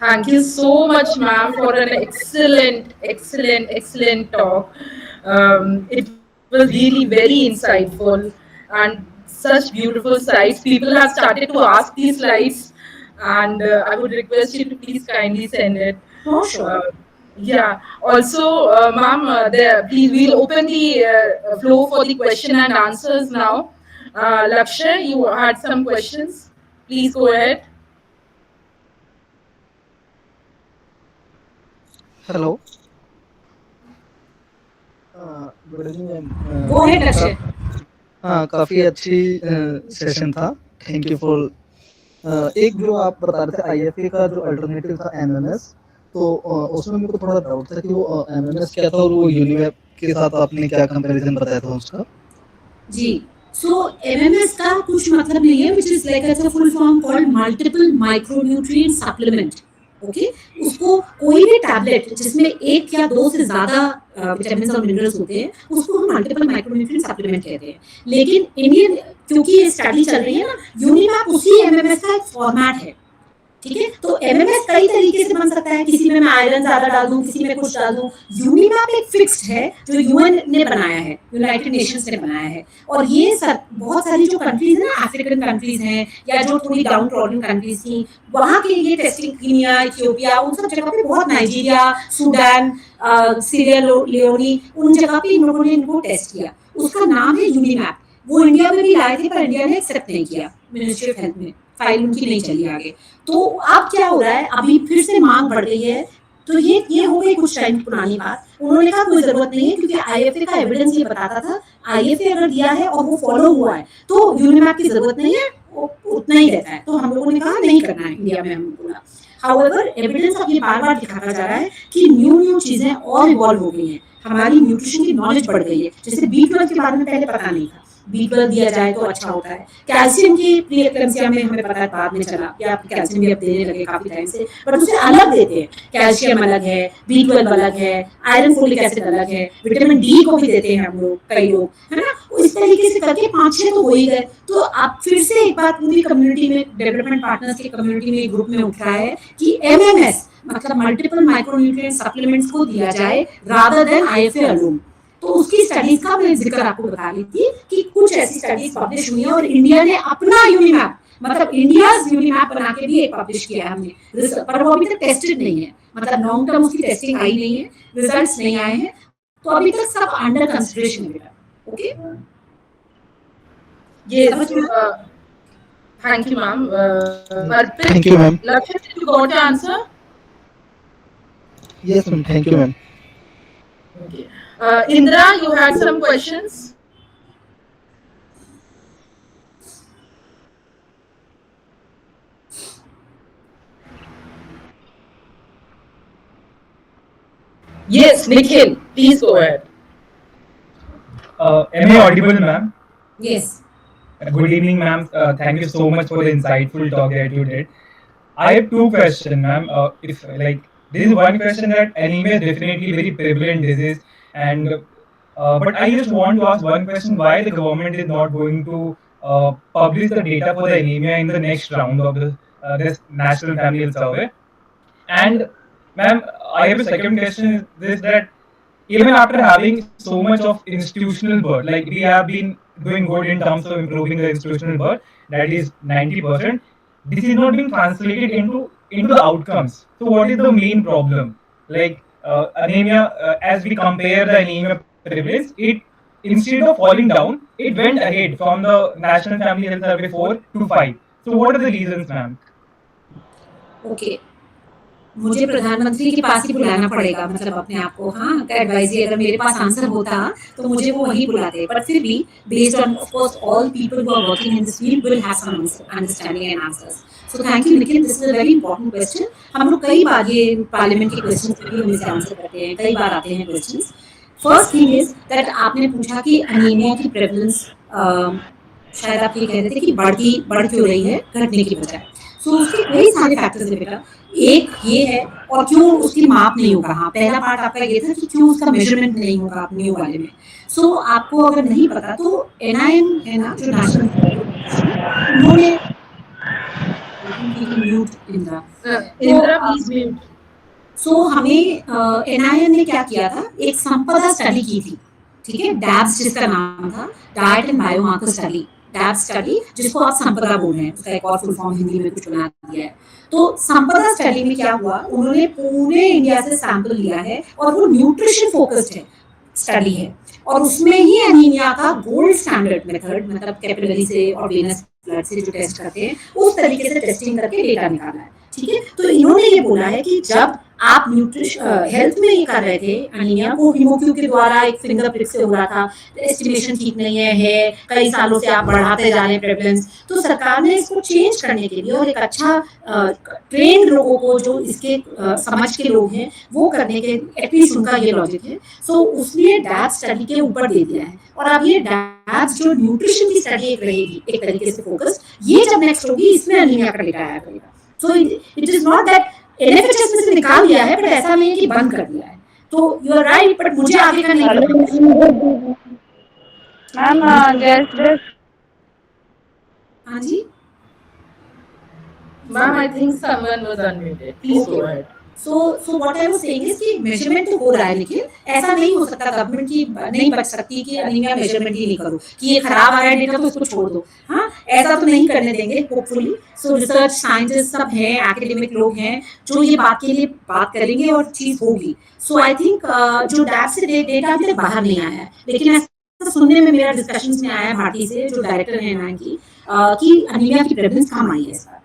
Thank you so much, ma'am, for an excellent talk. It was really very insightful and such beautiful slides. People have started to ask these slides, and I would request you to please kindly send it. Oh, sure. Yeah. Also, ma'am, please we'll open the floor for the question and answers now. Lakshay, you had some questions. Please go ahead. Hello, good evening ma'am. Go ahead, Lakshay. हाँ, काफ़ी अच्छी session था, thank you for. एक जो आप बता रहे थे IFA का जो अल्टरनेटिव था MMS, तो उसमें मेरे को थोड़ा डाउट था कि वो MMS क्या था और वो यूनिवेप के साथ आपने क्या कंपैरिजन बताया था उसका। जी, सो MMS का कुछ मतलब नहीं है, which is like a full form called multiple micronutrient supplement. Okay, उसको कोई भी टैबलेट जिसमें 1 या 2 से ज्यादा विटामिन और मिनरल्स होते हैं, उसको हम मल्टीपल माइक्रोन्यूट्रिएंट सप्लीमेंट कहते हैं। लेकिन इंडियन, क्योंकि ये स्टडी चल रही है ना, यूनिमैप उसी MMS का एक फॉर्मेट है, ठीक है। तो MMS कई तरीके से बन सकता है, किसी में मैं आयरन ज्यादा डाल दूं, किसी में कुछ डाल दूं। यूनिमैप एक फिक्स्ड है जो UN ने बनाया है, यूनाइटेड नेशंस ने बनाया है। और ये बहुत सारी जो कंट्रीज है ना, अफ्रीकन कंट्रीज हैं या जो थोड़ी डाउन ट्रॉडन कंट्रीज थी, वहाँ के लिए टेस्टिंग, कीनिया, इथियोपिया, उन सब जगह पे, बहुत नाइजीरिया, सूडान, सीरिया लियोनी, उन जगह पे इन लोगों ने इनको टेस्ट किया। उसका नाम है यूनिमैप। वो इंडिया में भी लाए थे पर इंडिया ने एक्सेप्ट नहीं किया, मिनिस्ट्री ऑफ हेल्थ में फाइल उनकी नहीं चली आगे। तो अब क्या हो रहा है, अभी फिर से मांग बढ़ गई है, तो ये हो गई कुछ टाइम पुरानी बात। उन्होंने कहा कोई जरूरत नहीं है, क्योंकि आईएफए का एविडेंस ये बताता था, आईएफए अगर दिया है और वो फॉलो हुआ है तो यूनिमैप की जरूरत नहीं है, वो उतना ही रहता है। तो हम लोगों ने कहा नहीं करना है इंडिया में, हमने बोला। हाउएवर एविडेंस अब ये बार बार दिखाता जा रहा है कि न्यू चीजें और इवॉल्व हो गई हैं, हमारी न्यूट्रिशन की नॉलेज बढ़ गई है। जैसे B12 के बारे में पहले पता नहीं था, B12 दिया जाए तो अच्छा होता है। कैल्शियम की प्रीएक्लेम्सिया में हमें पता है, बाद में चला कि आप कैल्शियम भी अब देने लगे काफी टाइम से, बट उसे अलग देते हैं। कैल्शियम अलग है, B12 अलग है, आयरन फोलिक एसिड अलग है, विटामिन डी को भी देते हैं हम लोग, कई लोग, है ना। इस तरीके से करके 5-6 तो हो ही गए। तो आप फिर से एक बार पूरी कम्युनिटी में, डेवलपमेंट पार्टनर्स की कम्युनिटी में, ग्रुप में उठ रहा है कि MMS मतलब मल्टीपल माइक्रोन्यूट्रिएंट सप्लीमेंट्स को दिया जाए रादर देन आईएफए अलोन। तो उसकी स्टडीज का मैं जिक्र आपको बता रही थी कि कुछ ऐसी स्टडीज पब्लिश हुई है, और इंडिया ने अपना यूनिमैप, मतलब इंडियाज यूनिमैप बना के भी एक पब्लिश किया है हमने, पर वो अभी तक टेस्टेड नहीं है, मतलब लॉन्ग टर्म उसकी टेस्टिंग आई नहीं है, रिजल्ट्स नहीं आए हैं, तो अभी तक सब अंडर कंसिडरेशन है बेटा। Okay, Yes. Thank you, ma'am. Arpit, Thank you, ma'am. Lakshya, did you got your answer? Yes, ma'am. Thank you, ma'am. Okay. Indra, you had some questions? Yes, Nikhil, please go ahead. Am I audible, ma'am? yes, Good evening, ma'am. Thank you so much for the insightful talk that you did. I have two questions, ma'am. If like this is one question that anemia is definitely very prevalent disease, and but I just want to ask one question: why the government is not going to publish the data for the anemia in the next round of this National Family Health Survey? And ma'am, I have a second question: is this that even after having so much of institutional birth, like we have been doing good in terms of improving the institutional birth, that is 90%, this is not being translated into the outcomes. So what is the main problem? Like anemia, as we compare the anemia prevalence, it instead of falling down, it went ahead from the National Family Health Survey 4 to 5. So what are the reasons, ma'am? Okay. मुझे प्रधानमंत्री के पास ही बुलाना पड़ेगा, मतलब अपने आप को, हाँ, एडवाइजरी अगर मेरे पास आंसर होता तो मुझे वो वही बुलाते, बट फिर भी based on of course all people who are working in this field will have some understanding and answers. So thank you Nikhil, this is a very important question. हम लोग कई बार ये पार्लियामेंट के क्वेश्चन भी हम इसे आंसर करते हैं, कई बार आते हैं question. First thing is that आपने पूछा कि अनीमिया की प्रेवलेंस, शायद आप ये कह रहे थे कि बढ़ क्यों रही है घटने की बजाय। सो उसके कई सारे फैक्टर्स हैं बेटा। एक ये है, और क्यों उसकी माप नहीं होगा। हाँ, पहला पार्ट आपका ये था कि क्यों उसका मेजरमेंट नहीं होगा न्यू वाले में। सो आपको अगर नहीं पता तो NIM है ना, जो नेशनल, उन्होंने mute Indira, Indra, please mute. सो हमें NIM ने क्या किया था, एक संपदा स्टडी की थी, ठीक है, डैब्स जिसका नाम था, diet and biomarker study, dab study, जिसको आप संपदा बोल रहे हैं, उसका एक और फुल फॉर्म हिंदी में कुछ बना दिया है। तो संपदा स्टडी में क्या हुआ, उन्होंने पूरे इंडिया से सैंपल लिया है, और वो न्यूट्रिशन फोकस्ड है स्टडी है, और उसमें ही एनीमिया का गोल्ड स्टैंडर्ड मेथड, मतलब कैपिलरी से और वेनस ब्लड से जो टेस्ट करते हैं, उस तरीके से टेस्टिंग करके डेटा निकाला है, ठीक है। तो इन्होंने ये बोला है कि जब आप न्यूट्रिशन हेल्थ में ये कर रहे थे, अनीमिया को हीमोक्यू के द्वारा एक फिंगर प्रिक से हो रहा था, एस्टिमेशन ठीक नहीं है, कई सालों से आप बढ़ाते जा रहे हैं प्रेवलेंस, तो सरकार ने इसको चेंज करने के लिए और एक अच्छा ट्रेंड लोगों को, जो इसके समझ के लोग हैं, वो करने के, एटलीस्ट उनका ये लॉजिक है, सो उसलिए डैब स्टडी के ऊपर दे दिया है। और अब ये डैब जो न्यूट्रिशन की स्टडी एक रहेगी एक तरीके से फोकस, ये जब नेक्स्ट होगी इसमें अनीमिया का डेटा आया करेगा। So it is not that NFHS में से निकाल दिया है, बट ऐसा नहीं है कि बंद कर दिया है। तो यू आर राइट, बट मुझे आगे का नहीं पता। मैम जस्ट हाँ जी, Ma'am, I think someone was unmuted. Please go ahead. so what I was saying is कि मेजरमेंट तो हो रहा है, लेकिन ऐसा नहीं हो सकता, गवर्नमेंट की नहीं बच सकती कि अनीमिया मेजरमेंट ही नहीं करो, कि ये खराब आ रहा है डेटा तो इसको छोड़ दो। हाँ, ऐसा तो नहीं करने देंगे होपफुली। सो रिसर्च साइंटिस्ट सब हैं, एकेडमिक लोग हैं, जो ये बात के लिए बात करेंगे और चीज होगी। सो आई थिंक जो डैब से डेटा अभी तक बाहर नहीं आया है, लेकिन ऐसा सुनने में मेरा डिस्कशन में आया भारती से, जो डायरेक्टर है NIM की, कि अनीमिया की प्रेवलेंस कम आई है इस बार।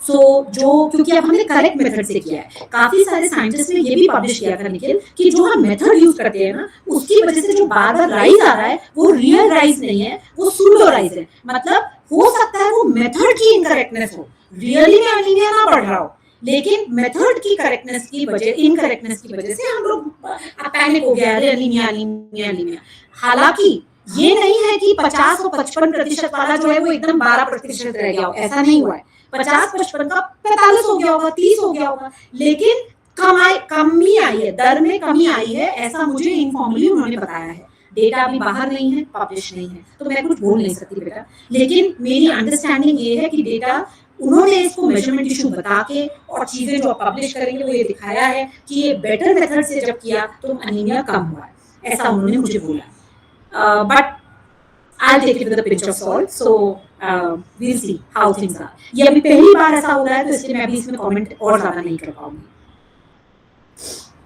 सो जो क्योंकि अब हमने करेक्ट मेथड से किया है, काफी सारे साइंटिस्ट ने ये भी पब्लिश किया था निखिल कि जो हम मेथड यूज करते हैं ना, उसकी वजह से जो बार बार राइज आ रहा है वो रियल राइज नहीं है, वो सूडो राइज है। मतलब हो सकता है वो मेथड की इनकरेक्टनेस हो, रियली में एनीमिया ना बढ़ रहा हो, लेकिन मेथड की करेक्टनेस की वजह, इनकरेक्टनेस की वजह से हम लोग पैनिक हो गया, अरे एनीमिया एनीमिया एनीमिया। हालांकि ये नहीं है कि 50 और 55% वाला जो है वो एकदम 12% रह गया हो, ऐसा नहीं हुआ है। 50-55 का 45 हो गया होगा, 30 हो गया होगा, लेकिन कमी आई है, दर में कमी आई है, ऐसा मुझे इनफॉर्मली उन्होंने बताया है। डेटा अभी बाहर नहीं है, पब्लिश नहीं है, तो मैं कुछ बोल नहीं सकती बेटा, लेकिन मेरी अंडरस्टैंडिंग ये है कि डेटा उन्होंने इसको मेजरमेंट इशू बता के और चीजें जो पब्लिश करेंगे वो ये दिखाया है कि ये बेटर मेथड से जब किया तो अनीमिया कम हुआ है, ऐसा उन्होंने मुझे बोला। But I'll take it with a pinch of salt. So we'll see how things are. ये अभी पहली बार ऐसा हो रहा है, तो इसलिए मैं अभी इसमें कमेंट और ज्यादा नहीं कर पाऊंगी।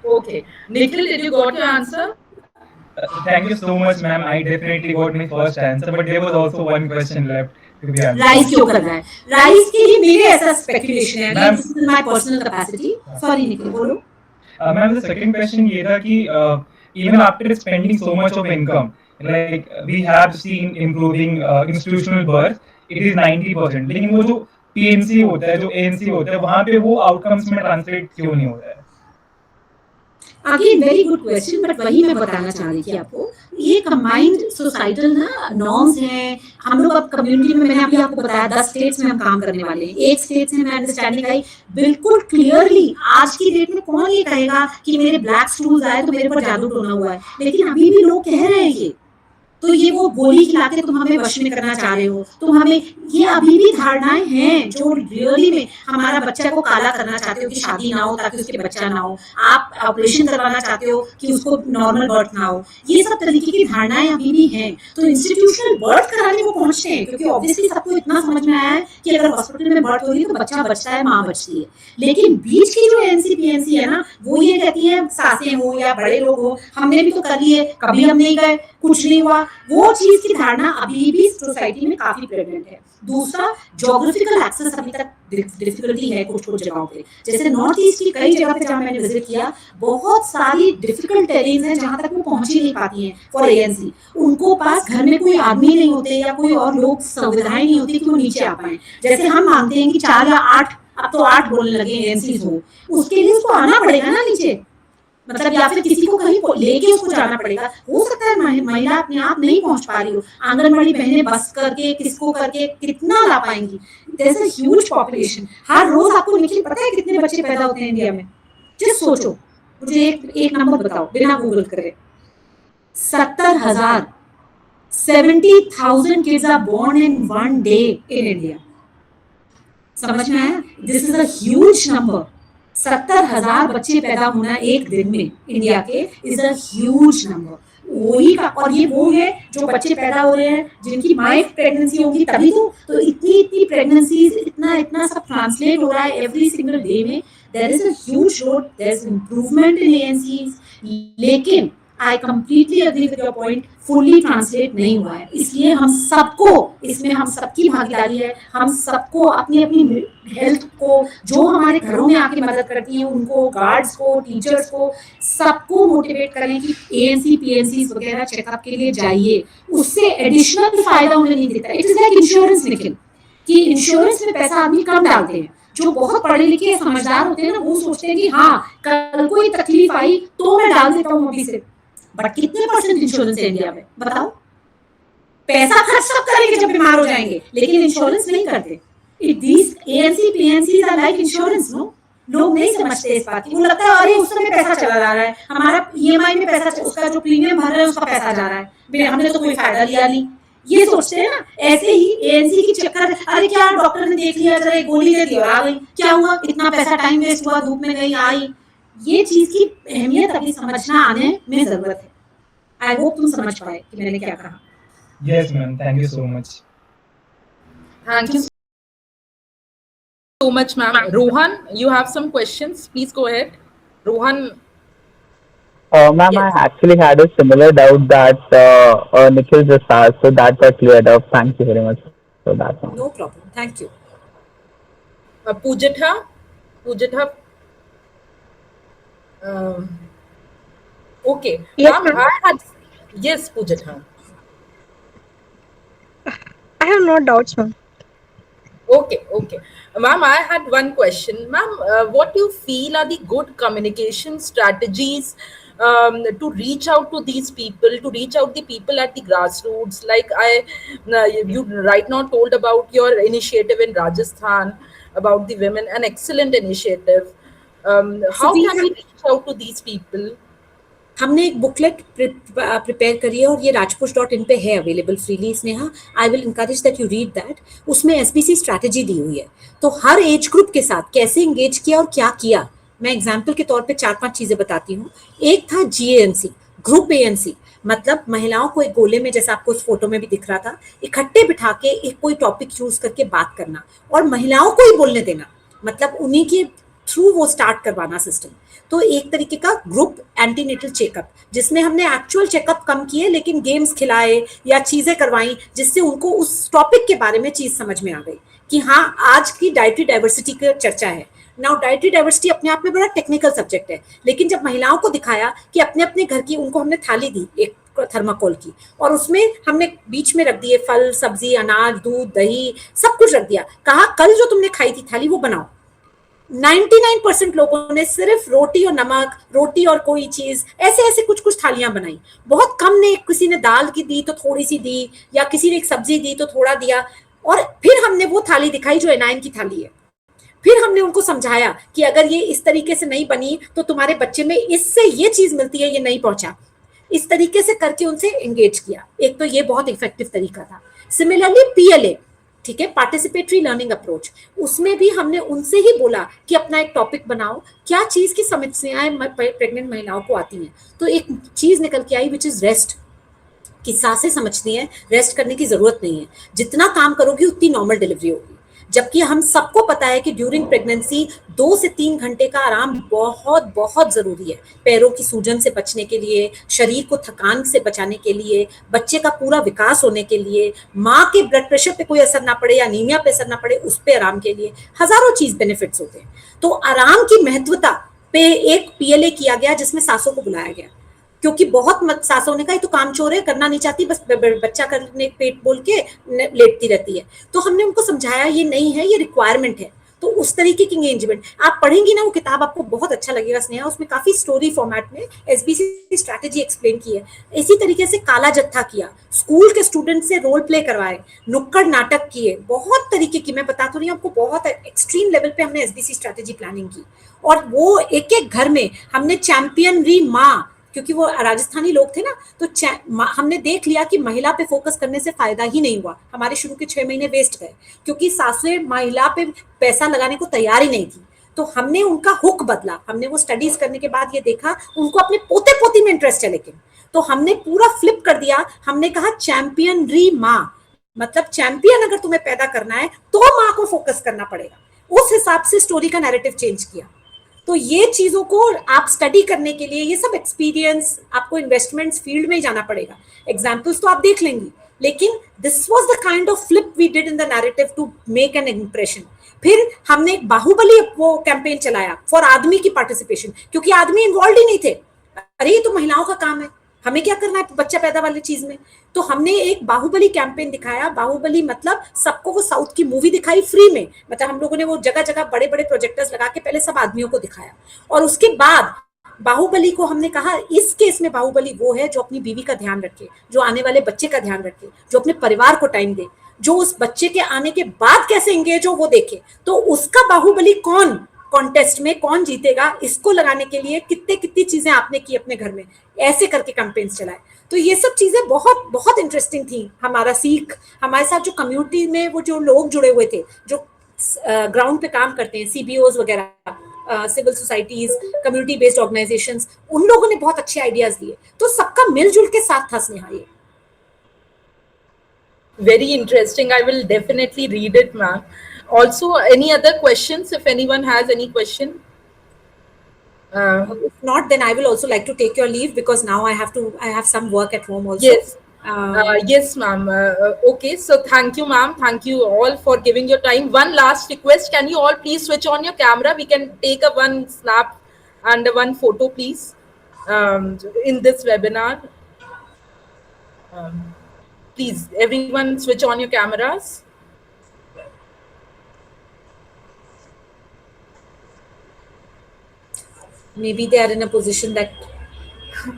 Okay, Nikhil, did you got your answer? Thank you so much, ma'am. I definitely got my first answer, but there was also one question left to be answered. Rice क्यों कर रहा है? राइस के लिए मेरे ऐसा स्पेकुलेशन है, Ma'am- this is my personal capacity. Sorry Nikhil, बोलो। Ma'am, the second question ये था कि even after spending so much of income, like we have seen improving institutional birth, it is 90%. लेकिन वो जो PNC होता है, जो ANC होता है, वहाँ पे वो outcomes में translate क्यों नहीं होता है? Again very good question, but वही मैं बताना चाह रही थी आपको, ये कंबाइंड सोसाइटल ना नॉर्म्स हैं। हम लोग अब कम्युनिटी में, मैंने अभी आपको बताया 10 स्टेट्स में हम काम करने वाले हैं, एक स्टेट से मैं अंडरस्टैंडिंग आई बिल्कुल क्लियरली। आज की डेट में कौन ये कहेगा कि मेरे ब्लैक स्टूल्स आए तो मेरे पर जादू टोना हुआ है, लेकिन अभी भी लोग कह रहे हैं ये। तो ये वो गोली खिलाते तुम हमें वश में करना चाह रहे हो, तुम हमें, ये अभी भी धारणाएं हैं जो रियली में हमारा बच्चा को काला करना चाहते हो कि शादी ना हो ताकि उसके बच्चा ना हो, आप ऑपरेशन करवाना चाहते हो कि उसको नॉर्मल बर्थ ना हो, ये सब तरीके की धारणाएं अभी भी हैं। तो इंस्टीट्यूशनल बर्थ कराने वो पहुंचते हैं, क्योंकि ऑब्वियसली सबको इतना समझ में आया है कि अगर हॉस्पिटल में बर्थ हो रही है तो बच्चा बचता है, माँ बचती है। लेकिन बीच की जो एनसीपीएनसी है ना, वो ये कहती है सासें हो या बड़े लोग हो, हमने भी तो कर लिए, कभी हम नहीं गए, कुछ नहीं हुआ, वो चीज की धारणा अभी भी सोसाइटी में काफी प्रेजेंट है। दूसरा, ज्योग्राफिकल एक्सेस अभी तक डिफिकल्टी है कुछ कुछ जगहों पे, जैसे नॉर्थ ईस्ट की कई जगह पे जहाँ मैंने विजिट किया, बहुत सारी डिफिकल्ट टेरेन्स हैं जहाँ तक वो पहुंच ही नहीं पाती हैं फॉर एएनसी। उनको पास घर में कोई आदमी नहीं होते या कोई और लोग सुविधाएं नहीं होती कि वो नीचे आ पाए। जैसे हम मानते हैं कि 4 या 8, अब तो 8 बोलने लगे एएनसीज हो, उसके लिए उसको आना पड़ेगा ना नीचे, मतलब या फिर किसी को कहीं लेके उसको जाना पड़ेगा। हो सकता है महिला अपने आप नहीं पहुंच पा रही हो, आंगनबाड़ी बहनें बस करके किसको करके कितना ला पाएंगी। There is a huge population, हर रोज आपको निखिल पता है कितने बच्चे पैदा होते हैं इंडिया में? जस्ट सोचो, मुझे एक नंबर बताओ बिना गूगल करे। 70,000, 70,000 kids are born in one day in India. समझ में आया? This is a huge number. 70,000 बच्चे पैदा होना एक दिन में इंडिया के इज अ ह्यूज नंबर। वही का, और ये वो है जो बच्चे पैदा हो रहे हैं जिनकी माइल्ड प्रेगनेंसी होगी तभी तो इतनी प्रेगनेंसीज, इतना सब ट्रांसलेट हो रहा है एवरी सिंगल डे में। There is a huge road, there is improvement in ANCs, लेकिन I completely agree with your point, fully translate नहीं हुआ है। इसलिए हम सबको, इसमें हम सबकी भागीदारी है, हम सबको अपनी अपनी हेल्थ को, जो हमारे घरों में आके मदद करती हैं उनको, गार्ड्स को, टीचर्स को, सबको मोटिवेट करें कि एएनसी पीएनसी वगैरह चेकअप के लिए जाइए। उससे एडिशनल फायदा उन्हें नहीं देता। It is like insurance Nikhil, कि इंश्योरेंस में पैसा आदमी कम डालते हैं। जो बहुत पढ़े लिखे समझदार होते हैं ना, वो सोचते हैं कि हाँ कल कोई तकलीफ आई तो मैं डाल देता हूँ अभी से। बट कितने परसेंट इंश्योरेंस है इंडिया में बताओ? पैसा खर्च सब करेंगे जब बीमार हो जाएंगे, लेकिन इंश्योरेंस नहीं करते। These ANC, PNCs are like insurance, no? लोग नहीं समझते इस बात की। वो लगता है अरे उस समय पैसा चला जा रहा है, हमारा ईएमआई में पैसा, उसका जो प्रीमियम भर रहे हैं उसका पैसा जा रहा है, हमने तो कोई फायदा लिया नहीं, ये सोचते हैं ना। ऐसे ही एएनसी की चक्कर, अरे क्या डॉक्टर ने देख लिया, जरा एक गोली दे दी और आ गई, क्या हुआ, इतना पैसा टाइम वेस्ट हुआ, धूप में गई आई। ये चीज की अहमियत अभी समझना आने में जरूरत है। आई होप तुम समझ पाए कि मैंने क्या कहा। Yes, ma'am. Thank you so much. Thank you so much, ma'am. Rohan, you have some questions. Please go ahead. Rohan. Ma'am, Yes. I actually had a similar doubt that Nikhil just asked, so that got cleared up. Thank you very much for that, ma'am. No problem. Thank you. Pujatha. Pujatha. Okay. Yes, Ma'am, ma'am. I had. Yes, Pujatha. I have no doubts, ma'am. Okay, okay. Ma'am, I had one question. Ma'am, what do you feel are the good communication strategies to reach out to these people, to reach out the people at the grassroots? Like you right now told about your initiative in Rajasthan about the women, an excellent initiative. How So can we reach out to these people? हमने एक booklet prepare करी है और ये rajpush.in पे है available freely Sneha. I will encourage that you read that. उसमें SBC strategy दी हुई है, तो हर एज ग्रुप के साथ कैसे एंगेज किया और क्या किया. मैं एग्जाम्पल के तौर पे 4-5 चीजें बताती हूँ. एक था जीएएनसी, ग्रुप एएनसी, मतलब महिलाओं को एक गोले में, जैसा आपको उस फोटो में भी दिख रहा था, इकट्ठे बिठा के एक कोई टॉपिक यूज करके बात करना और महिलाओं को ही बोलने देना, मतलब उन्हीं के थ्रू वो स्टार्ट करवाना सिस्टम. तो एक तरीके का ग्रुप एंटीनेटल चेकअप, जिसमें हमने एक्चुअल चेकअप कम किए लेकिन गेम्स खिलाए या चीजें करवाई जिससे उनको उस टॉपिक के बारे में चीज समझ में आ गई कि हाँ आज की डाइटरी डाइवर्सिटी की चर्चा है. नाउ डाइटरी डाइवर्सिटी अपने आप में बड़ा टेक्निकल सब्जेक्ट है, लेकिन जब महिलाओं को दिखाया कि अपने अपने घर की, उनको हमने थाली दी एक थर्माकोल की और उसमें हमने बीच में रख दिए फल, सब्जी, अनाज, दूध, दही, सब कुछ रख दिया. कहा कल जो तुमने खाई थी थाली वो बनाओ. 99% लोगों ने सिर्फ रोटी और नमक, रोटी और कोई चीज, ऐसे ऐसे कुछ कुछ थालियां बनाई. बहुत कम ने, किसी ने दाल की दी तो थोड़ी सी दी, या किसी ने एक सब्जी दी तो थोड़ा दिया. और फिर हमने वो थाली दिखाई जो एनाइन की थाली है. फिर हमने उनको समझाया कि अगर ये इस तरीके से नहीं बनी तो तुम्हारे बच्चे में इससे ये चीज मिलती है, ये नहीं पहुंचा. इस तरीके से करके उनसे एंगेज किया. एक तो ये बहुत इफेक्टिव तरीका था. सिमिलरली पीएलए, ठीक है, पार्टिसिपेटरी लर्निंग अप्रोच, उसमें भी हमने उनसे ही बोला कि अपना एक टॉपिक बनाओ, क्या चीज की समस्याएं प्रेग्नेंट महिलाओं को आती हैं. तो एक चीज निकल के आई विच इज रेस्ट, कि सांसें समझती हैं, रेस्ट करने की जरूरत नहीं है, जितना काम करोगी उतनी नॉर्मल डिलीवरी होगी. जबकि हम सबको पता है कि ड्यूरिंग प्रेगनेंसी 2 से 3 घंटे का आराम बहुत बहुत जरूरी है, पैरों की सूजन से बचने के लिए, शरीर को थकान से बचाने के लिए, बच्चे का पूरा विकास होने के लिए, माँ के ब्लड प्रेशर पे कोई असर ना पड़े या अनीमिया पे असर ना पड़े, उस पे आराम के लिए हजारों चीज बेनिफिट्स होते हैं. तो आराम की महत्वता पे एक पीएलए किया गया जिसमें सासों को बुलाया गया, क्योंकि बहुत सासों ने कहा ये तो कामचोर है, करना नहीं चाहती, बस बच्चा करने पेट बोल के लेटती रहती है. तो हमने उनको समझाया ये नहीं है, ये रिक्वायरमेंट है. तो उस तरीके की एंगेजमेंट आप पढ़ेंगी ना, वो किताब आपको बहुत अच्छा लगेगा स्नेहा. उसमें काफी स्टोरी फॉर्मेट में एसबीसी स्ट्रैटेजी एक्सप्लेन की है. इसी तरीके से काला जत्था किया, स्कूल के स्टूडेंट से रोल प्ले करवाए, नुक्कड़ नाटक किए, बहुत तरीके की, मैं बता तो रही हूँ आपको, बहुत एक्सट्रीम लेवल पे हमने एसबीसी स्ट्रैटेजी प्लानिंग की. और वो एक एक घर में हमने चैंपियनरी माँ, क्योंकि वो राजस्थानी लोग थे ना, तो हमने देख लिया कि महिला पे फोकस करने से फायदा ही नहीं हुआ. हमारे शुरू के 6 महीने वेस्ट गए क्योंकि सासुएं महिला पे पैसा लगाने को तैयार ही नहीं थी. तो हमने उनका हुक बदला. हमने वो स्टडीज करने के बाद ये देखा उनको अपने पोते पोती में इंटरेस्ट है, लेकिन तो हमने पूरा फ्लिप कर दिया. हमने कहा चैंपियनरी माँ, मतलब चैंपियन अगर तुम्हें पैदा करना है तो माँ को फोकस करना पड़ेगा. उस हिसाब से स्टोरी का नैरेटिव चेंज किया. तो ये चीजों को आप स्टडी करने के लिए, ये सब एक्सपीरियंस, आपको इन्वेस्टमेंट्स फील्ड में ही जाना पड़ेगा. एग्जाम्पल्स तो आप देख लेंगी, लेकिन this was the kind of flip we did in the narrative to make an impression. फिर हमने एक बाहुबली वो कैंपेन चलाया फॉर आदमी की पार्टिसिपेशन, क्योंकि आदमी इन्वॉल्व ही नहीं थे. अरे ये तो महिलाओं का काम है, हमें क्या करना है बच्चा पैदा वाली चीज में. तो हमने एक बाहुबली कैंपेन दिखाया. बाहुबली मतलब सबको वो साउथ की मूवी दिखाई फ्री में, मतलब हम लोगों ने वो जगह जगह बड़े बड़े प्रोजेक्टर्स लगा के पहले सब आदमियों को दिखाया. और उसके बाद बाहुबली को हमने कहा इस केस में बाहुबली वो है जो अपनी बीवी का ध्यान रखे, जो आने वाले बच्चे का ध्यान रखे, जो अपने परिवार को टाइम दे, जो उस बच्चे के आने के बाद कैसे एंगेज हो वो देखे. तो उसका बाहुबली कौन, कॉन्टेस्ट में कौन जीतेगा, इसको लगाने के लिए कितनी चीजें आपने की अपने घर में, ऐसे करके कैंपेन्स चलाए. तो ये सब चीजें बहुत बहुत इंटरेस्टिंग थी. हमारा सीख, हमारे साथ जो कम्युनिटी में वो जो लोग जुड़े हुए थे, जो ग्राउंड पे काम करते हैं, सीबीओज वगैरह, civil societies, community based organisations, उन लोगों ने बहुत अच्छे आइडियाज दिए. तो सबका मिलजुल के साथ था स्नेहा. ये very interesting. I will definitely read it, ma'am. Also, any other questions, if anyone has any question? If not, then I will also like to take your leave because now I have some work at home also. Yes. Yes, ma'am. Okay, so thank you, ma'am. Thank you all for giving your time. One last request: can you all please switch on your camera? We can take a one snap and a one photo, please, in this webinar. Um, Please, everyone, switch on your cameras. Maybe they are in a position that,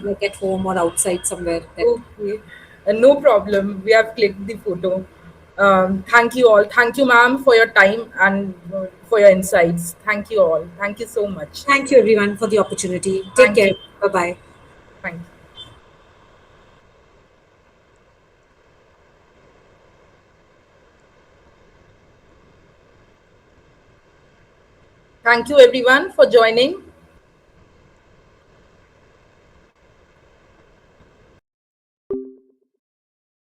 like at home or outside somewhere. That Okay, no problem. We have clicked the photo. Thank you all. Thank you, ma'am, for your time and for your insights. Thank you all. Thank you so much. Thank you everyone for the opportunity. Take Thank care. you. Bye bye. Thank you. Thank you, everyone, for joining.